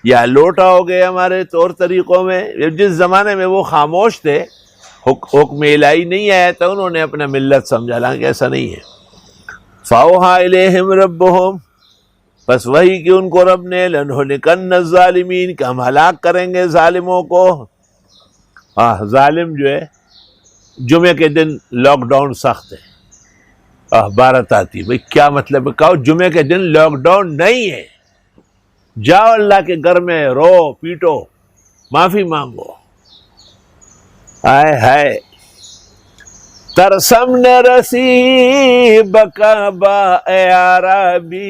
یا لوٹاؤ گے ہمارے طور طریقوں میں۔ جس زمانے میں وہ خاموش تھے، حکم الہی نہیں آیا تھا، انہوں نے اپنا ملت سمجھا، حالانکہ ایسا نہیں ہے۔ فاوحیٰ الیہم ربہم، بس وہی کہ ان کو رب نے، لنہلکن الظالمین، کہ ہم ہلاک کریں گے ظالموں کو۔ ظالم جو ہے، جمعے کے دن لاک ڈاؤن سخت ہے، بارت آتی، بھئی کیا مطلب ہے؟ کہو جمعے کے دن لاک ڈاؤن نہیں ہے، جاؤ اللہ کے گھر میں رو پیٹو معافی مانگو. آئے ہائے ترسم نہ رسی بکا با عربی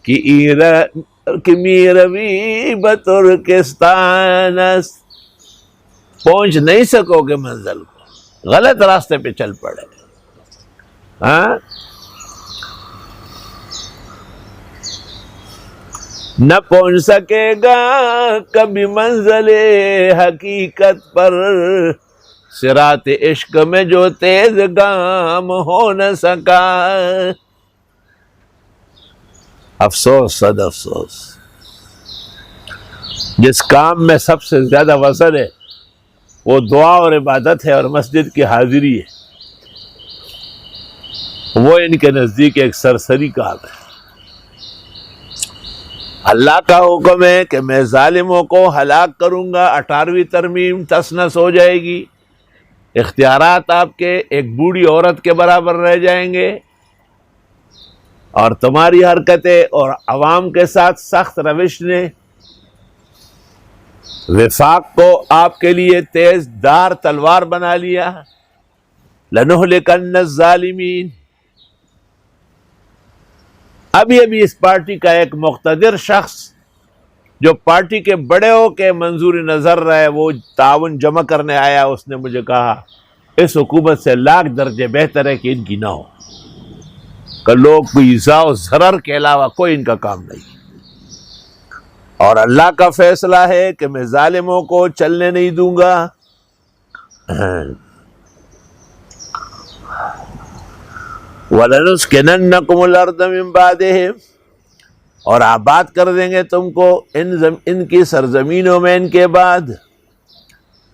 کی میروی بترکستان است. پہنچ نہیں سکو گے منزل کو، غلط راستے پہ چل پڑے. ہاں نہ پہنچ سکے گا کبھی منزل حقیقت پر، صراط عشق میں جو تیز گام ہو نہ سکا. افسوس صد افسوس، جس کام میں سب سے زیادہ وزن ہے وہ دعا اور عبادت ہے اور مسجد کی حاضری ہے، وہ ان کے نزدیک ایک سرسری کام ہے. اللہ کا حکم ہے کہ میں ظالموں کو ہلاک کروں گا، 18ویں ترمیم تس نس ہو جائے گی. اختیارات آپ کے ایک بوڑھی عورت کے برابر رہ جائیں گے، اور تمہاری حرکتیں اور عوام کے ساتھ سخت روش نے وفاق کو آپ کے لیے تیز دار تلوار بنا لیا. لَنُهْلِكَنَّ الظَّالِمِينَ. ابھی اس پارٹی کا ایک مقتدر شخص جو پارٹی کے بڑے ہو کے منظور نظر رہے، وہ تعاون جمع کرنے آیا، اس نے مجھے کہا اس حکومت سے لاکھ درجے بہتر ہے کہ ان کی نہ ہو، کہ لوگ کوئی ایذا و ضرر کے علاوہ کوئی ان کا کام نہیں. اور اللہ کا فیصلہ ہے کہ میں ظالموں کو چلنے نہیں دوں گا. وَلَنُسْكِنَنَّكُمُ الْأَرْضَ مِن بَعْدِهِمْ. اور آباد کر دیں گے تم کو ان کی سرزمینوں میں ان کے بعد.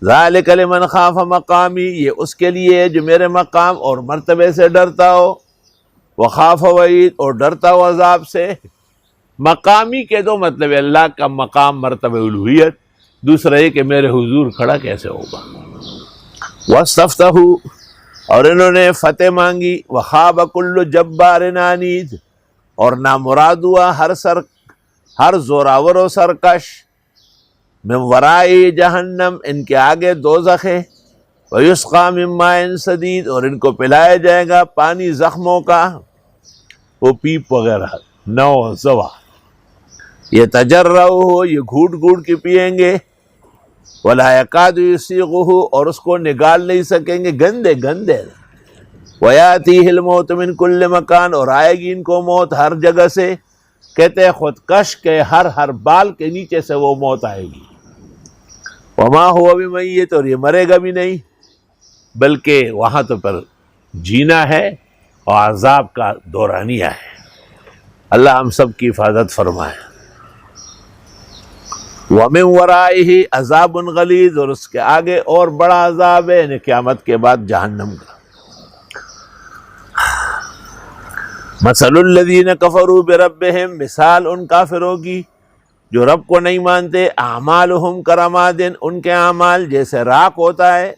ذَلِكَ لِمَنْ خَافَ مَقَامِي. یہ اس کے لیے جو میرے مقام اور مرتبے سے ڈرتا ہو. وَخَافَ وَعِيدِ. اور ڈرتا ہو عذاب سے. مقامی کے دو مطلب، اللہ کا مقام مرتبہ الوہیت، دوسرا یہ کہ میرے حضور کھڑا کیسے ہوگا. وَاسْتَفْتَحُوا. اور انہوں نے فتح مانگی. وَخَابَ كُلُّ جَبَّارٍ عَنِيدٍ. اور نامراد ہوا ہر زوراور و سرکش. من ورائی جہنم. ان کے آگے دوزخ ہے. وَيُسْقَى مِن مَّاءٍ صَدِيدٍ. اور ان کو پلایا جائے گا پانی زخموں کا، وہ پیپ وغیرہ نو زوا. یہ تجرعہ، یہ گھوٹ گھوٹ کے پئیں گے. وَلَا يَكَادُ يُسِيغُهُ. اور اس کو نگال نہیں سکیں گے، گندے گندے. وَيَأْتِيهِ الْمَوْتُ مِنْ كُلِّ مَكَانٍ. اور آئے گی ان کو موت ہر جگہ سے. کہتے ہیں خودکش کے ہر بال کے نیچے سے وہ موت آئے گی. وَمَا هُوَ بِمَيِّتٍ. اور یہ مرے گا بھی نہیں، بلکہ وہاں تو پر جینا ہے اور عذاب کا دورانیہ ہے. اللہ ہم سب کی حفاظت فرمائے. وَمِن وَرَائِهِ عَذَابٌ غَلِيظٌ. اور اس کے آگے اور بڑا عذاب ہے، یعنی قیامت کے بعد جہنم کا. مَثَلُ الَّذِينَ كَفَرُوا بِرَبِّهِمْ. مثال ان کافروں کی جو رب کو نہیں مانتے. اعمالهم كرماد. ان کے اعمال جیسے راکھ ہوتا ہے.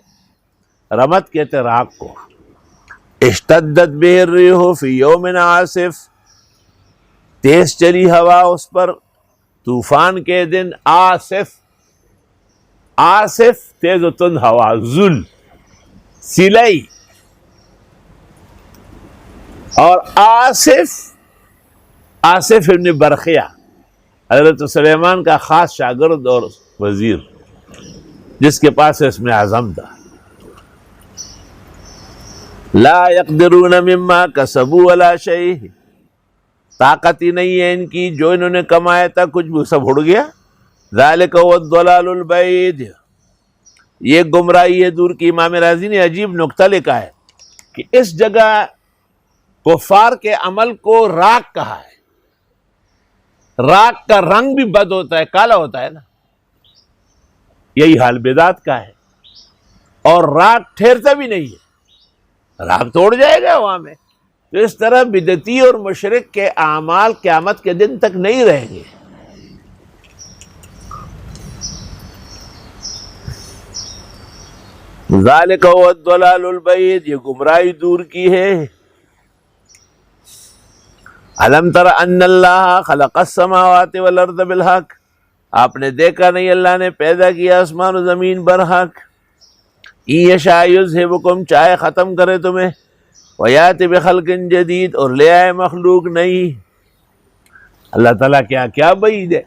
رمد کہتے راکھ کو. اشتدت به الريح في يوم عاصف. تیز چلی ہوا اس پر طوفان کے دن. آصف تیز و تند ہوا. ذل سیلئی. اور آصف ابن برخیہ حضرت سلیمان کا خاص شاگرد اور وزیر، جس کے پاس اسم اعظم تھا. لا يقدرون مما كسبوا ولا شيء. طاقت ہی نہیں ہے ان کی، جو انہوں نے کمایا تھا کچھ بھی سب اڑ گیا. ذالک هو الضلال البعید. یہ گمراہی ہے دور کی. امام رازی نے عجیب نکتہ لکھا ہے کہ اس جگہ کفار کے عمل کو راک کہا ہے. راک کا رنگ بھی بد ہوتا ہے، کالا ہوتا ہے نا. یہی حال بدعت کا ہے. اور راک ٹھہرتا بھی نہیں ہے، راک توڑ جائے گا وہاں میں. تو اس طرح بدعتی اور مشرک کے اعمال قیامت کے دن تک نہیں رہیں گے. ذالک هو الضلال البعید. یہ گمراہی دور کی ہے. الم تر ان اللہ خلق السماوات والارض بالحق، آپ نے دیکھا نہیں اللہ نے پیدا کیا آسمان و زمین برحق. ان یشاء یذھبکم، چاہے ختم کرے تمہیں، ویات بخلق جدید، اور لے آئے مخلوق نئی. اللہ تعالیٰ کیا کیا بعید ہے،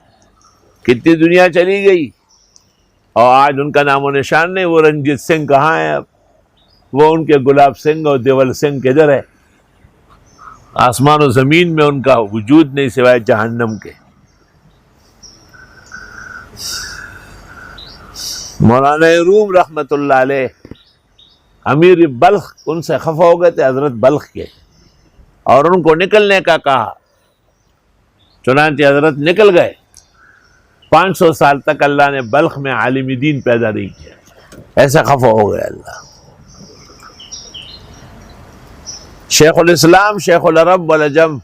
کتنی دنیا چلی گئی اور آج ان کا نام و نشان نہیں. وہ رنجیت سنگھ کہاں ہے اب؟ وہ ان کے گلاب سنگھ اور دیول سنگھ کدھر ہے؟ آسمان و زمین میں ان کا وجود نہیں سوائے جہنم کے. مولانا روم رحمت اللہ علیہ امیر بلخ ان سے خفا ہو گئے تھے حضرت بلخ کے، اور ان کو نکلنے کا کہا. چنانچہ حضرت نکل گئے. 500 سال تک اللہ نے بلخ میں عالم دین پیدا نہیں کیا، ایسا خفا ہو گیا اللہ. شیخ الاسلام شیخ العرب والعجم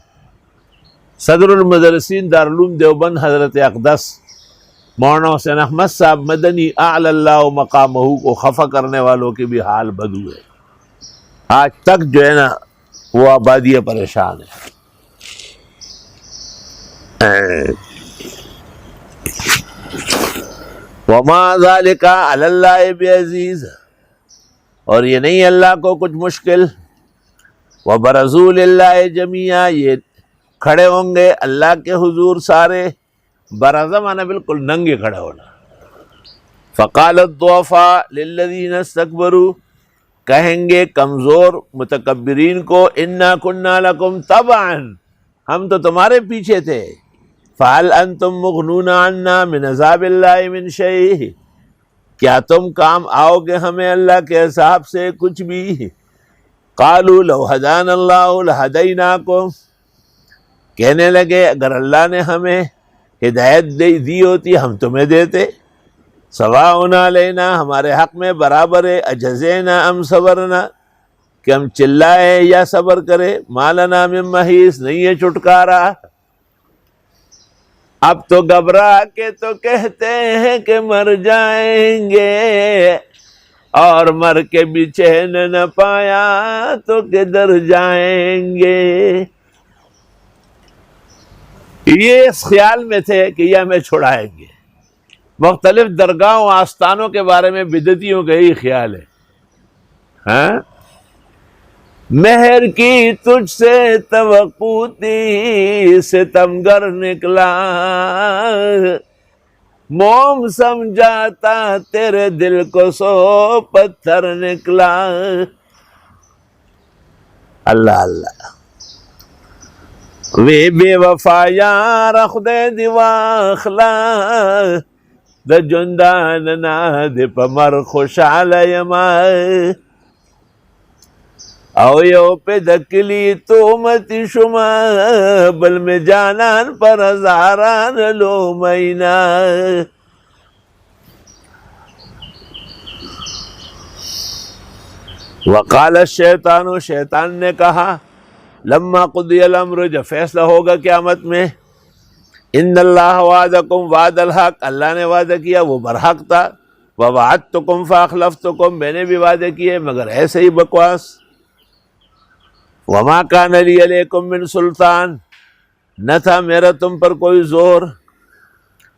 صدر المدرسین دارالعلوم دیوبند حضرت اقدس مولانا حسین احمد صاحب مدنی اعلی اللہ مقامہ کو خفا کرنے والوں کی بھی حال بدو ہے. آج تک جو ہے نا وہ آبادی پریشان ہے. وما ذالک علی اللہ بعزیز، اور یہ نہیں اللہ کو کچھ مشکل. وبرزوا للہ جمیعا، یہ کھڑے ہوں گے اللہ کے حضور سارے. برزہ مانا بالکل ننگے کھڑے ہونا. فقال الضعفاء للذین استکبروا، کہیں گے کمزور متکبرین کو، انا کنا لکم تبعا، ہم تو تمہارے پیچھے تھے. فہل انتم مغنون عنا من عذاب اللہ من شیء، کیا تم کام آؤ گے ہمیں اللہ کے عذاب سے کچھ بھی. قالوا لو ہدانا اللہ لہدیناکم، کہنے لگے اگر اللہ نے ہمیں ہدایت دی ہوتی ہم تمہیں دیتے. سواء علینا، ہمارے حق میں برابر ہے، اجزینا ام صبرنا، کہ ہم چلائے یا صبر کرے. ما لنا من محیص، نہیں ہے چھٹکارا. اب تو گھبرا کے تو کہتے ہیں کہ مر جائیں گے، اور مر کے بھی چین نہ پایا تو کدھر جائیں گے. یہ اس خیال میں تھے کہ یہ ہمیں چھڑائیں گے. مختلف درگاہوں آستانوں کے بارے میں بدعتیوں کا یہی خیال ہے. ہاں، مہر کی تجھ سے توقع تھی، ستمگر نکلا، موم سمجھاتا تیرے دل کو سو پتھر نکلا. اللہ اللہ. وے بے وفا یار خدے دیواخلا، د جندان ناد پمر خوشحال یما، او یو پہ دکلی تو متی شما، بل میں جانان پر ہزاران لو مینا. وقال الشیطان، شیطان نے کہا، لما قضی الامر، جب فیصلہ ہوگا قیامت میں، ان اللہ وعدکم وعد الحق، اللہ نے وعدہ کیا وہ برحق تھا. ووعدتکم فاخلفتکم، میں نے بھی وعدے کیے مگر ایسے ہی بکواس. وما کان لی علیکم من سلطان، نہ تھا میرا تم پر کوئی زور.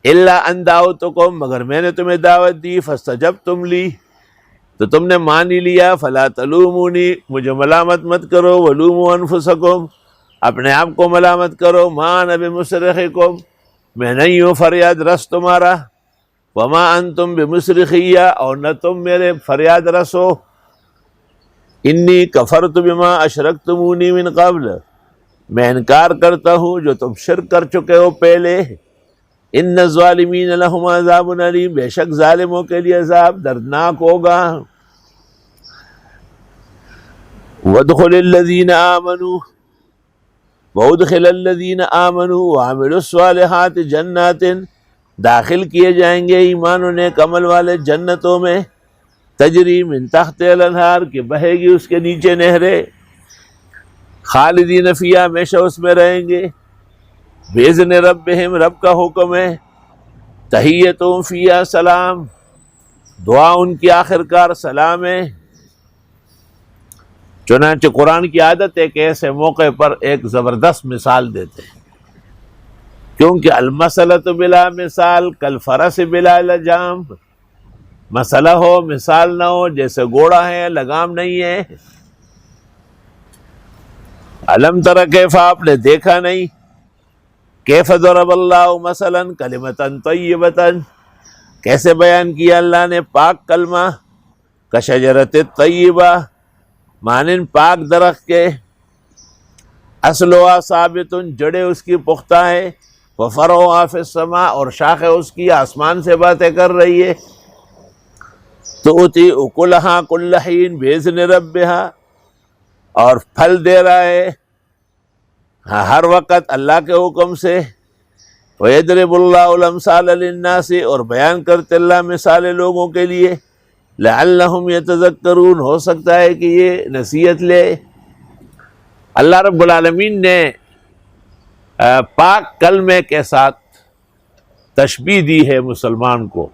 الا ان دعوتکم، مگر میں نے تمہیں دعوت دی. فاستجبتم لی، تو تم نے مان ہی لیا. فلا تلومونی، مجھے ملامت مت کرو. ولوموا انفسکم، اپنے آپ کو ملامت کرو. ما انا بمصرخکم، میں نہیں ہوں فریاد رس تمہارا. وما انتم بمصرخی، اور نہ تم میرے فریاد رس ہو. انی کفرت بما اشرکتمونی من قبل، میں انکار کرتا ہوں جو تم شرک کر چکے ہو پہلے. ان الظالمین لہم عذاب علیم، بے شک ظالموں کے لیے عذاب دردناک ہوگا. وادخل الذین آمنوا، وادخل الذین آمنوا وعملوا الصالحات جنات، داخل کیے جائیں گے ایمان و نیک عمل والے جنتوں میں. تجری من تحت الانہار، کہ بہے گی اس کے نیچے نہریں. خالدین فیہا، ہمیشہ اس میں رہیں گے. باذن ربہم، رب کا حکم ہے. تحیتہم فیہا سلام، دعا ان کی آخر کار سلام ہے. چنانچہ قرآن کی عادت ہے کہ ایسے موقع پر ایک زبردست مثال دیتے ہیں، کیونکہ المسلۃ بلا مثال کالفرس بلا لجام، مسئلہ ہو مثال نہ ہو، جیسے گھوڑا ہے لگام نہیں ہے۔ علم تر کیف، آپ نے دیکھا نہیں، کیف ضرب اللہ مثلا کلمۃ طیبۃ، کیسے بیان کیا اللہ نے پاک کلمہ، کشجرۃ طیبہ، مانند پاک درخت کے، اصلها ثابت، جڑیں اس کی پختہ ہے، وفرعها فی السماء، اور شاخیں اس کی آسمان سے باتیں کر رہی ہے، تؤتی اکلھا کل حین باذن ربھا، اور پھل دے رہا ہے ہر وقت اللہ کے حکم سے، وَيَضْرِبُ اللَّهُ الْأَمْثَالَ لِلنَّاسِ، اور بیان کرتے اللہ مثالیں لوگوں کے لیے، لَعَلَّهُمْ يَتَذَكَّرُونَ، ہو سکتا ہے کہ یہ نصیحت لے۔ اللہ رب العالمین نے پاک کلمے کے ساتھ تشبیہ دی ہے مسلمان کو،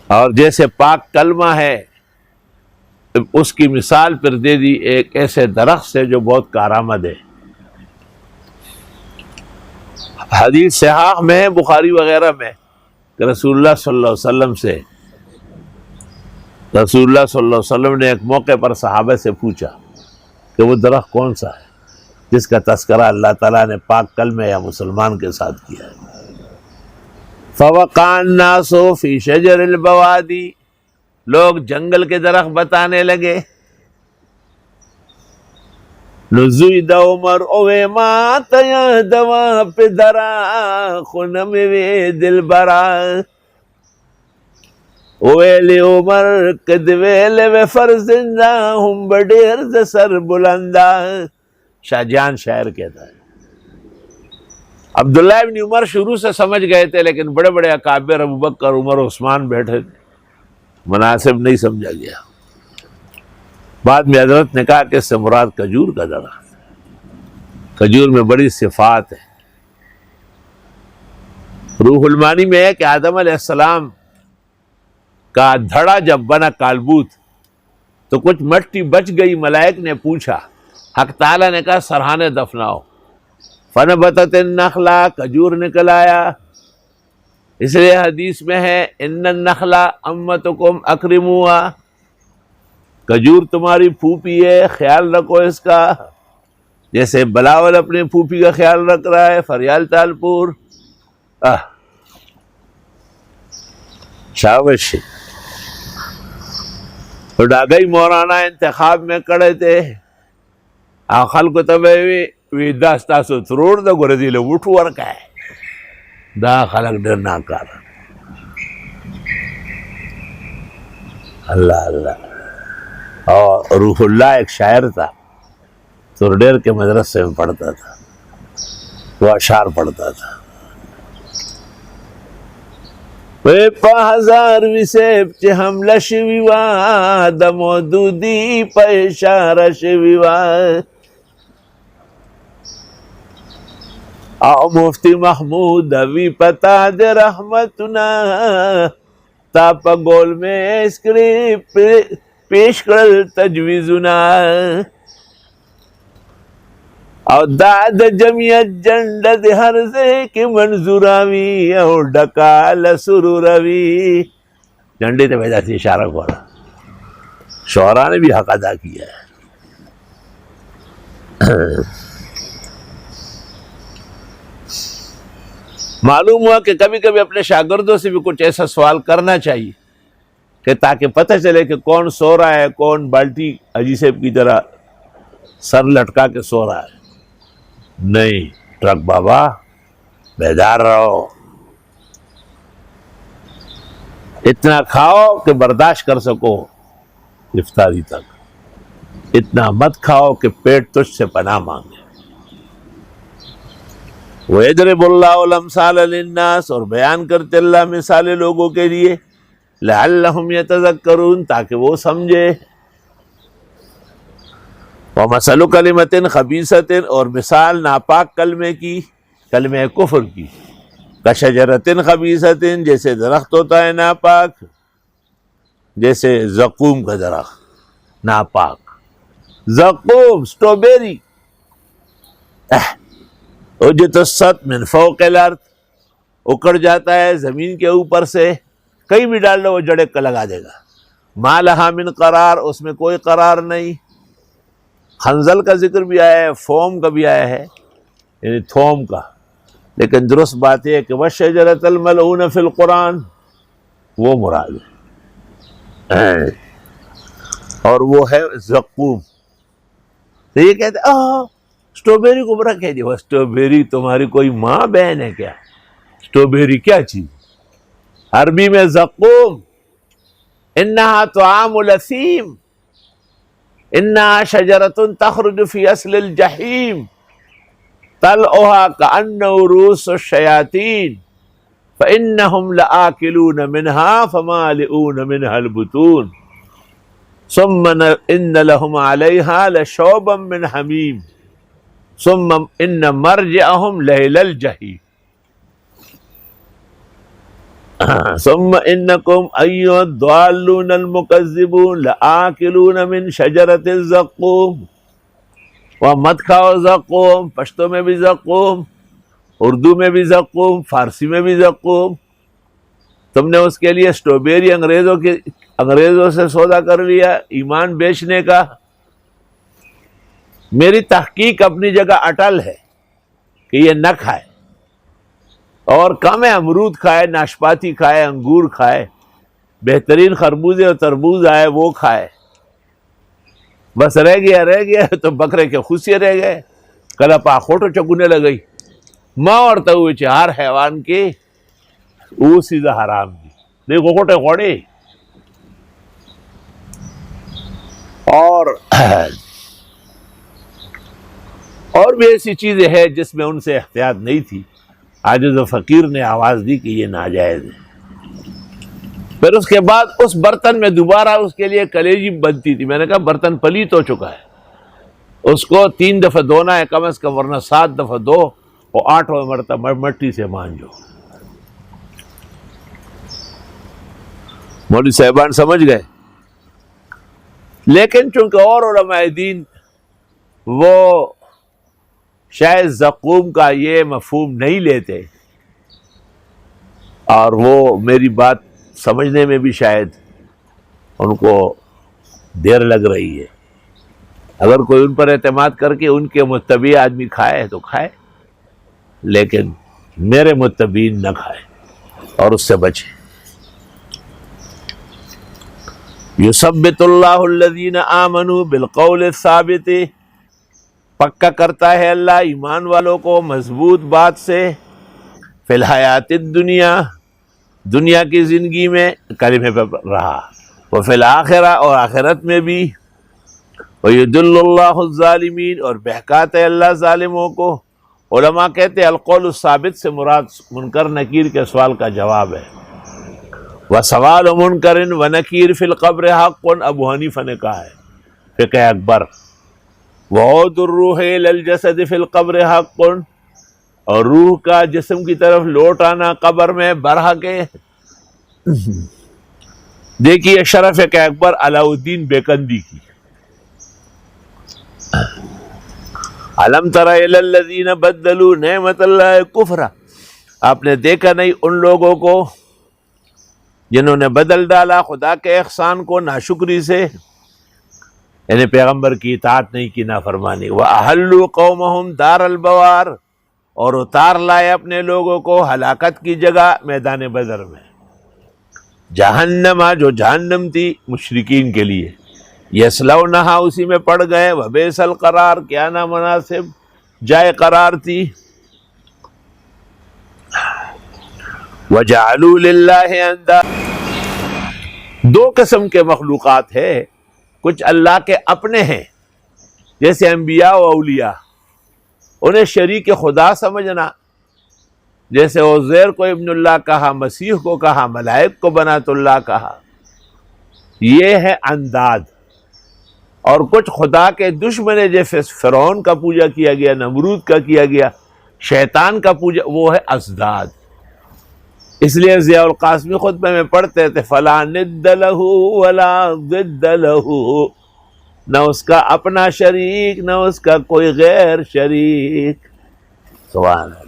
اور جیسے پاک کلمہ ہے اس کی مثال پھر دے دی ایک ایسے درخت سے جو بہت کارآمد ہے۔ حدیث صحاح میں ہے، بخاری وغیرہ میں، کہ رسول اللہ صلی اللہ علیہ وسلم سے رسول اللہ صلی اللہ علیہ وسلم نے ایک موقع پر صحابہ سے پوچھا کہ وہ درخت کون سا ہے جس کا تذکرہ اللہ تعالیٰ نے پاک کلمے یا مسلمان کے ساتھ کیا ہے۔ فوقع الناس فی شجر البوادی، لوگ جنگل کے درخت بتانے لگے۔ نزید عمر اوے مات یا دوا پہ درا خنم وے دل برا، اویلی عمر کدویل وے فرزندہ ہم بڑیر ز سر بلندہ۔ شاہ جان شاعر کہتا ہے۔ عبداللہ ابن عمر شروع سے سمجھ گئے تھے، لیکن بڑے بڑے اکابر ابوبکر عمر عثمان بیٹھے تھے، مناسب نہیں سمجھا گیا۔ بعد میں حضرت نے کہا کہ اس سے مراد کھجور کا درخت، کھجور میں بڑی صفات ہے۔ روح المانی میں ہے کہ آدم علیہ السلام کا دھڑا جب بنا کالبوت تو کچھ مٹی بچ گئی، ملائک نے پوچھا، حق تعالیٰ نے کہا سرحانے دفناؤ، فنبتت النخلا، کھجور نکل آیا۔ اس لیے حدیث میں ہے ان النخلا امتکم اکرموہا، کھجور تمہاری پھوپھی ہے، خیال رکھو اس کا، جیسے بلاول اپنے پھوپھی کا خیال رکھ رہا ہے، فریال تالپور۔ شاباش۔ تو ڈاگئی مولانا انتخاب میں کڑے تھے، خلکو ته وی دا ستاسو ترور د ګورې له وټو ورکای، دا خلک ډېر ناکار۔ اللہ اللہ۔ اور روح اللہ ایک شاعر تھا، ترڈیر کے مدرسے میں پڑھتا تھا، وہ اشعار پڑھتا تھا۔ وی پا ہزار ویسیب چی حملہ شوی وا، دا مودودی پا اشارہ شوی وا، او مفتی محمود وی پتا دے رحمتنا، تا پا گول میں اسکریپ پیش کرل تجویزنا، او دا د جمعیت جنڈ د ہرزے کی منظوراوی، او ڈکال سروروی۔ جنڈے تے پیدا تھی اشارہ کو رہا، شعراء نے بھی حق ادا کیا ہے۔ معلوم ہوا کہ کبھی کبھی اپنے شاگردوں سے بھی کچھ ایسا سوال کرنا چاہیے کہ تاکہ پتہ چلے کہ کون سو رہا ہے، کون بالٹی عجیب کی طرح سر لٹکا کے سو رہا ہے۔ نہیں، ٹرک بابا بیدار رہو، اتنا کھاؤ کہ برداشت کر سکو افطاری تک، اتنا مت کھاؤ کہ پیٹ تجھ سے پناہ مانگے۔ وَيَضْرِبُ اللَّهُ الْأَمْثَالَ لِلنَّاسِ، اور بیان کرتے اللہ مثالیں لوگوں کے لیے، لَعَلَّهُمْ يَتَذَكَّرُونَ، تاکہ وہ سمجھے۔ وَمَثَلُ كَلِمَةٍ خَبِيثَةٍ، اور مثال ناپاک کلمے کی، کلمہ کفر کی، کَشَجَرَةٍ خَبِيثَةٍ، جیسے درخت ہوتا ہے ناپاک، جیسے زقوم کا درخت ناپاک، زقوم اسٹرابیری، اجت السط من فوق الارض، اکڑ جاتا ہے زمین کے اوپر سے، کہیں بھی ڈال دو وہ جڑے لگا دے گا. ما لہا من قرار، اس میں کوئی قرار نہیں. خنزل کا ذکر بھی آیا ہے، فوم کا بھی آیا ہے، یعنی تھوم کا، لیکن درست بات یہ ہے کہ وَالشَّجَرَةَ الْمَلْعُونَ فِي الْقُرْآنِ، وہ مراد ہے، اور وہ ہے زقوم. تو یہ کہتے ہیں اسٹرابیری کو برا کہہ دیا. اسٹرابیری تمہاری کوئی ماں بہن ہے کیا؟ اسٹرابیری کیا چیز؟ عربی میں زقوم، انہا طعام الاثیم، انہا شجرۃ تخرج فی اصل الجحیم طلعها کأنہ رؤوس الشیاطین فإنہم لآکلون منها فمالئون منها البطون ثم ان لهم علیہا لشوبا من حمیم ثم ان مرجعهم لإلی الجحیم ثم انکم ایھا الضالون المکذبون لآکلون من شجرۃ الزقوم. وہاں مت کھاؤ زقوم، پشتو میں بھی زقوم، اردو میں بھی زقوم، فارسی میں بھی زقوم. تم نے اس کے لیے اسٹرابیری انگریزوں سے سودا کر لیا ایمان بیچنے کا. میری تحقیق اپنی جگہ اٹل ہے کہ یہ نہ کھائے، اور کم ہے امرود کھائے، ناشپاتی کھائے، انگور کھائے، بہترین خربوزے اور تربوز آئے وہ کھائے. بس رہ گیا تو بکرے کے خوشی رہ گئے، کلا پا خوٹو چکونے لگئی ماں اور تو ہر حیوان کی وہ سیدھا حرام دی دیکھو خوٹے خوڑے. اور بھی ایسی چیزیں ہیں جس میں ان سے احتیاط نہیں تھی. عاجز و فقیر نے آواز دی کہ یہ ناجائز ہے. پھر اس کے بعد اس برتن میں دوبارہ اس کے لیے کلیجی بنتی تھی. میں نے کہا برتن پلیت ہو چکا ہے، اس کو 3 دفعہ دھونا ہے کم از کم، ورنہ 7 دفعہ دو اور 8واں مرتبہ مٹی سے مانجو. مولوی صاحبان سمجھ گئے. لیکن چونکہ اور علماء دین وہ شاید زقوم کا یہ مفہوم نہیں لیتے، اور وہ میری بات سمجھنے میں بھی شاید ان کو دیر لگ رہی ہے. اگر کوئی ان پر اعتماد کر کے ان کے متبع آدمی کھائے تو کھائے، لیکن میرے متبعین نہ کھائے اور اس سے بچے. یثبت اللہ الذین آمنوا بالقول الثابت، پکا کرتا ہے اللہ ایمان والوں کو مضبوط بات سے، فی الحیات الدنیا، دنیا کی زندگی میں کلمے پہ رہا، وفی الآخرہ، اور آخرت میں بھی، ویضل اللہ الظالمین، اور بہکاتے اللہ ظالموں کو. علماء کہتے ہیں القول الثابت سے مراد منکر نکیر کے سوال کا جواب ہے. وسوال منکر ونکیر فی القبر حق، ابو حنیفہ نے کہا ہے فقہ اکبر. وعود الروح الی الجسد فی القبر حق، اور روح کا جسم کی طرف لوٹ آنا قبر میں برحق ہے. دیکھیے شرف فقہ اکبر علاء الدین بیکندی کی. الم تر الی الذین بدلوا نعمت اللہ کفرا، آپ نے دیکھا نہیں ان لوگوں کو جنہوں نے بدل ڈالا خدا کے احسان کو ناشکری سے، یعنی پیغمبر کی اطاعت نہیں کی، نافرمانی. وَأَحَلُّوا قَوْمَهُمْ دَارَ الْبَوَارِ، اور اتار لائے اپنے لوگوں کو ہلاکت کی جگہ میدان بدر میں. جہنم، جو جہنم تھی مشرکین کے لیے، یصلونہا، اسی میں پڑ گئے، وبئس القرار، کیا نامناسب جائے قرار تھی. وجعلوا للہ اندادا، 2 قسم کے مخلوقات ہیں. کچھ اللہ کے اپنے ہیں جیسے انبیاء و اولیاء، انہیں شریک خدا سمجھنا، جیسے عزیر کو ابن اللہ کہا، مسیح کو کہا، ملائک کو بنات اللہ کہا، یہ ہے انداد. اور کچھ خدا کے دشمن جیسے فرعون کا پوجا کیا گیا، نمرود کا کیا گیا، شیطان کا پوجا، وہ ہے اضداد. اس لیے ضیاء القاسمی خطبے میں پڑھتے تھے فلا ند لہ ولا ضد لہ، نہ اس کا اپنا شریک نہ اس کا کوئی غیر شریک. سبحان اللہ.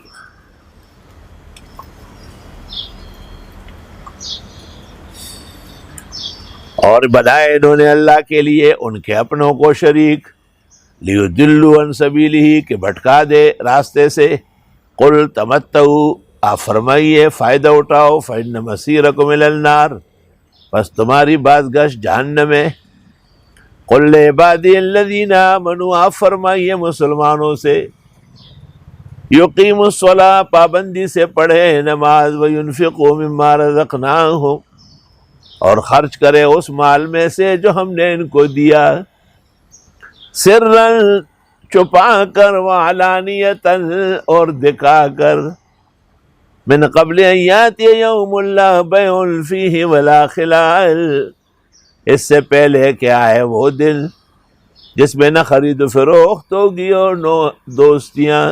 اور بنائے انہوں نے اللہ کے لیے ان کے اپنوں کو شریک. لیضلوا عن سبیلہ کہ بھٹکا دے راستے سے. قل تمتعوا آپ فرمائیے فائدہ اٹھاؤ. فإن مصیرکم الی النار بس تمہاری بات گشت جہنم ہے. قل لعبادی الذین آمنوا آپ فرمائیے مسلمانوں سے یقیموا الصلاۃ پابندی سے پڑھے نماز. وینفقوا مما رزقناہم اور خرچ کرے اس مال میں سے جو ہم نے ان کو دیا. سرًا چھپا کر وعلانیۃً اور دکھا کر. من قبل ان یاتی یوم لا بیع فیہ ولا خلال اس سے پہلے کہ آئے وہ دن جس میں نہ خرید و فروخت ہوگی اور نہ دوستیاں.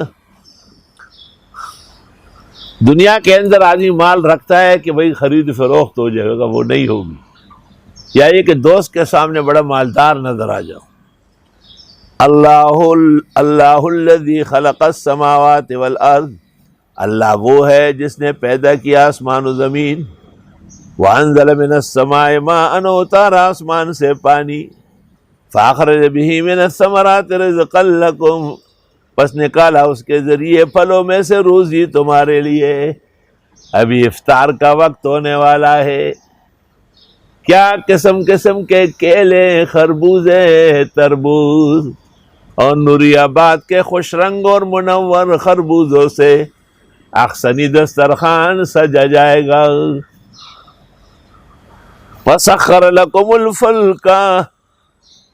دنیا کے اندر آدمی مال رکھتا ہے کہ بھئی خرید و فروخت ہو جائے گا، وہ نہیں ہوگی. یا یہ کہ دوست کے سامنے بڑا مالدار نظر آ جاؤ. اللہ الذی خلق السماوات والارض اللہ وہ ہے جس نے پیدا کیا آسمان و زمین. وانزل من السماء ماء اتارا آسمان سے پانی. فاخرج به من الثمرات رزقا لکم پس نکالا اس کے ذریعے پھلوں میں سے روزی تمہارے لیے. ابھی افطار کا وقت ہونے والا ہے. کیا قسم قسم کے کیلے خربوزے تربوز اور نوری آباد کے خوش رنگ اور منور خربوزوں سے اخسنی دسترخوان سجا جائے گا. وسخر لکم الفلک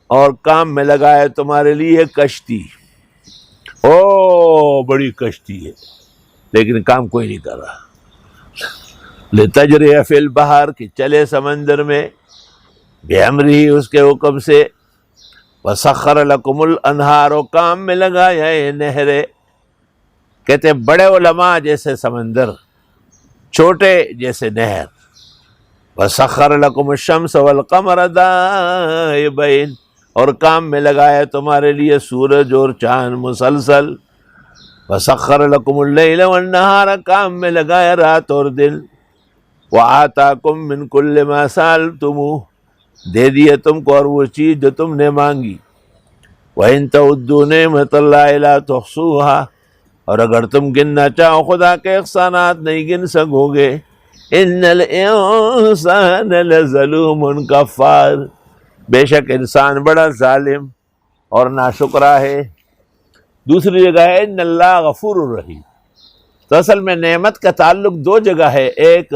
اور کام میں لگائے تمہارے لیے کشتی. بڑی کشتی ہے لیکن کام کوئی نہیں کر رہا. لتجری فی البحر کہ چلے سمندر میں بامرہ اس کے حکم سے. وسخر لکم الانہار اور کام میں لگایا یہ نہریں. کہتے بڑے علماء جیسے سمندر چھوٹے جیسے نہر. وسخر لکم الشمس والقمر دائبین اور کام میں لگایا تمہارے لیے سورج اور چاند مسلسل. وسخر لکم اللیل والنہار کام میں لگایا رات اور دن. وآتاکم من کل ما سألتموہ دے دیے تم کو اور وہ چیز جو تم نے مانگی. وَإِن تَعُدُّوا نِعْمَتَ اللَّهِ لَا تُحْصُوهَا اور اگر تم گننا چاہو خدا کے احسانات نہیں گن سکو گے. إِنَّ الْإِنسَانَ لَظَلُومٌ کفار بے شک انسان بڑا ظالم اور ناشکرا ہے. دوسری جگہ ہے ان اللہ غفور الرحیم. تو اصل میں نعمت کا تعلق دو جگہ ہے، ایک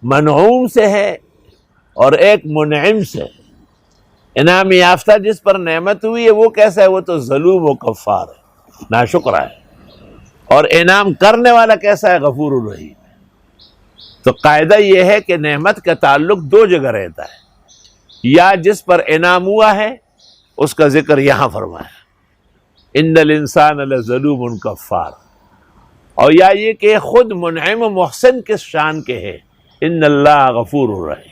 منعوم سے ہے اور ایک منعم سے. انعام یافتہ جس پر نعمت ہوئی ہے وہ کیسا ہے؟ وہ تو ظلوم و کفار ہے، ناشکرا ہے. اور انعام کرنے والا کیسا ہے؟ غفور الرحیم. تو قاعدہ یہ ہے کہ نعمت کا تعلق دو جگہ رہتا ہے، یا جس پر انعام ہوا ہے اس کا ذکر یہاں فرمایا ان الانسان لظلوم کفار، اور یا یہ کہ خود منعم و محسن کس شان کے ہے ان اللہ غفور الرحیم.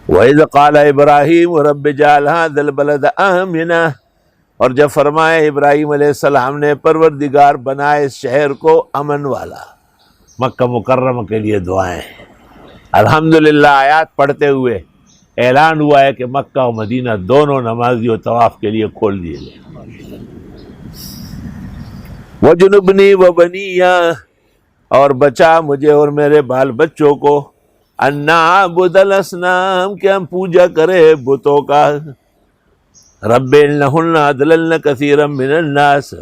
وَإِذْ قَالَ إِبْرَاهِيمُ رَبِّ اجْعَلْ هَٰذَا الْبَلَدَ آمِنًا اور جب فرمائے ابراہیم علیہ السلام نے پروردگار بنائے اس شہر کو امن والا. مکہ مکرمہ کے لیے دعائیں. الحمدللہ آیات پڑھتے ہوئے اعلان ہوا ہے کہ مکہ و مدینہ دونوں نمازی و طواف کے لیے کھول دیے گئے. وَجُنُبْنِي وَبَنِيَّ اور بچا مجھے اور میرے بال بچوں کو ان نعبد الاصنام کہ ہم پوجا کرے بتوں کا. رب انہن اضللن کثیرا من الناس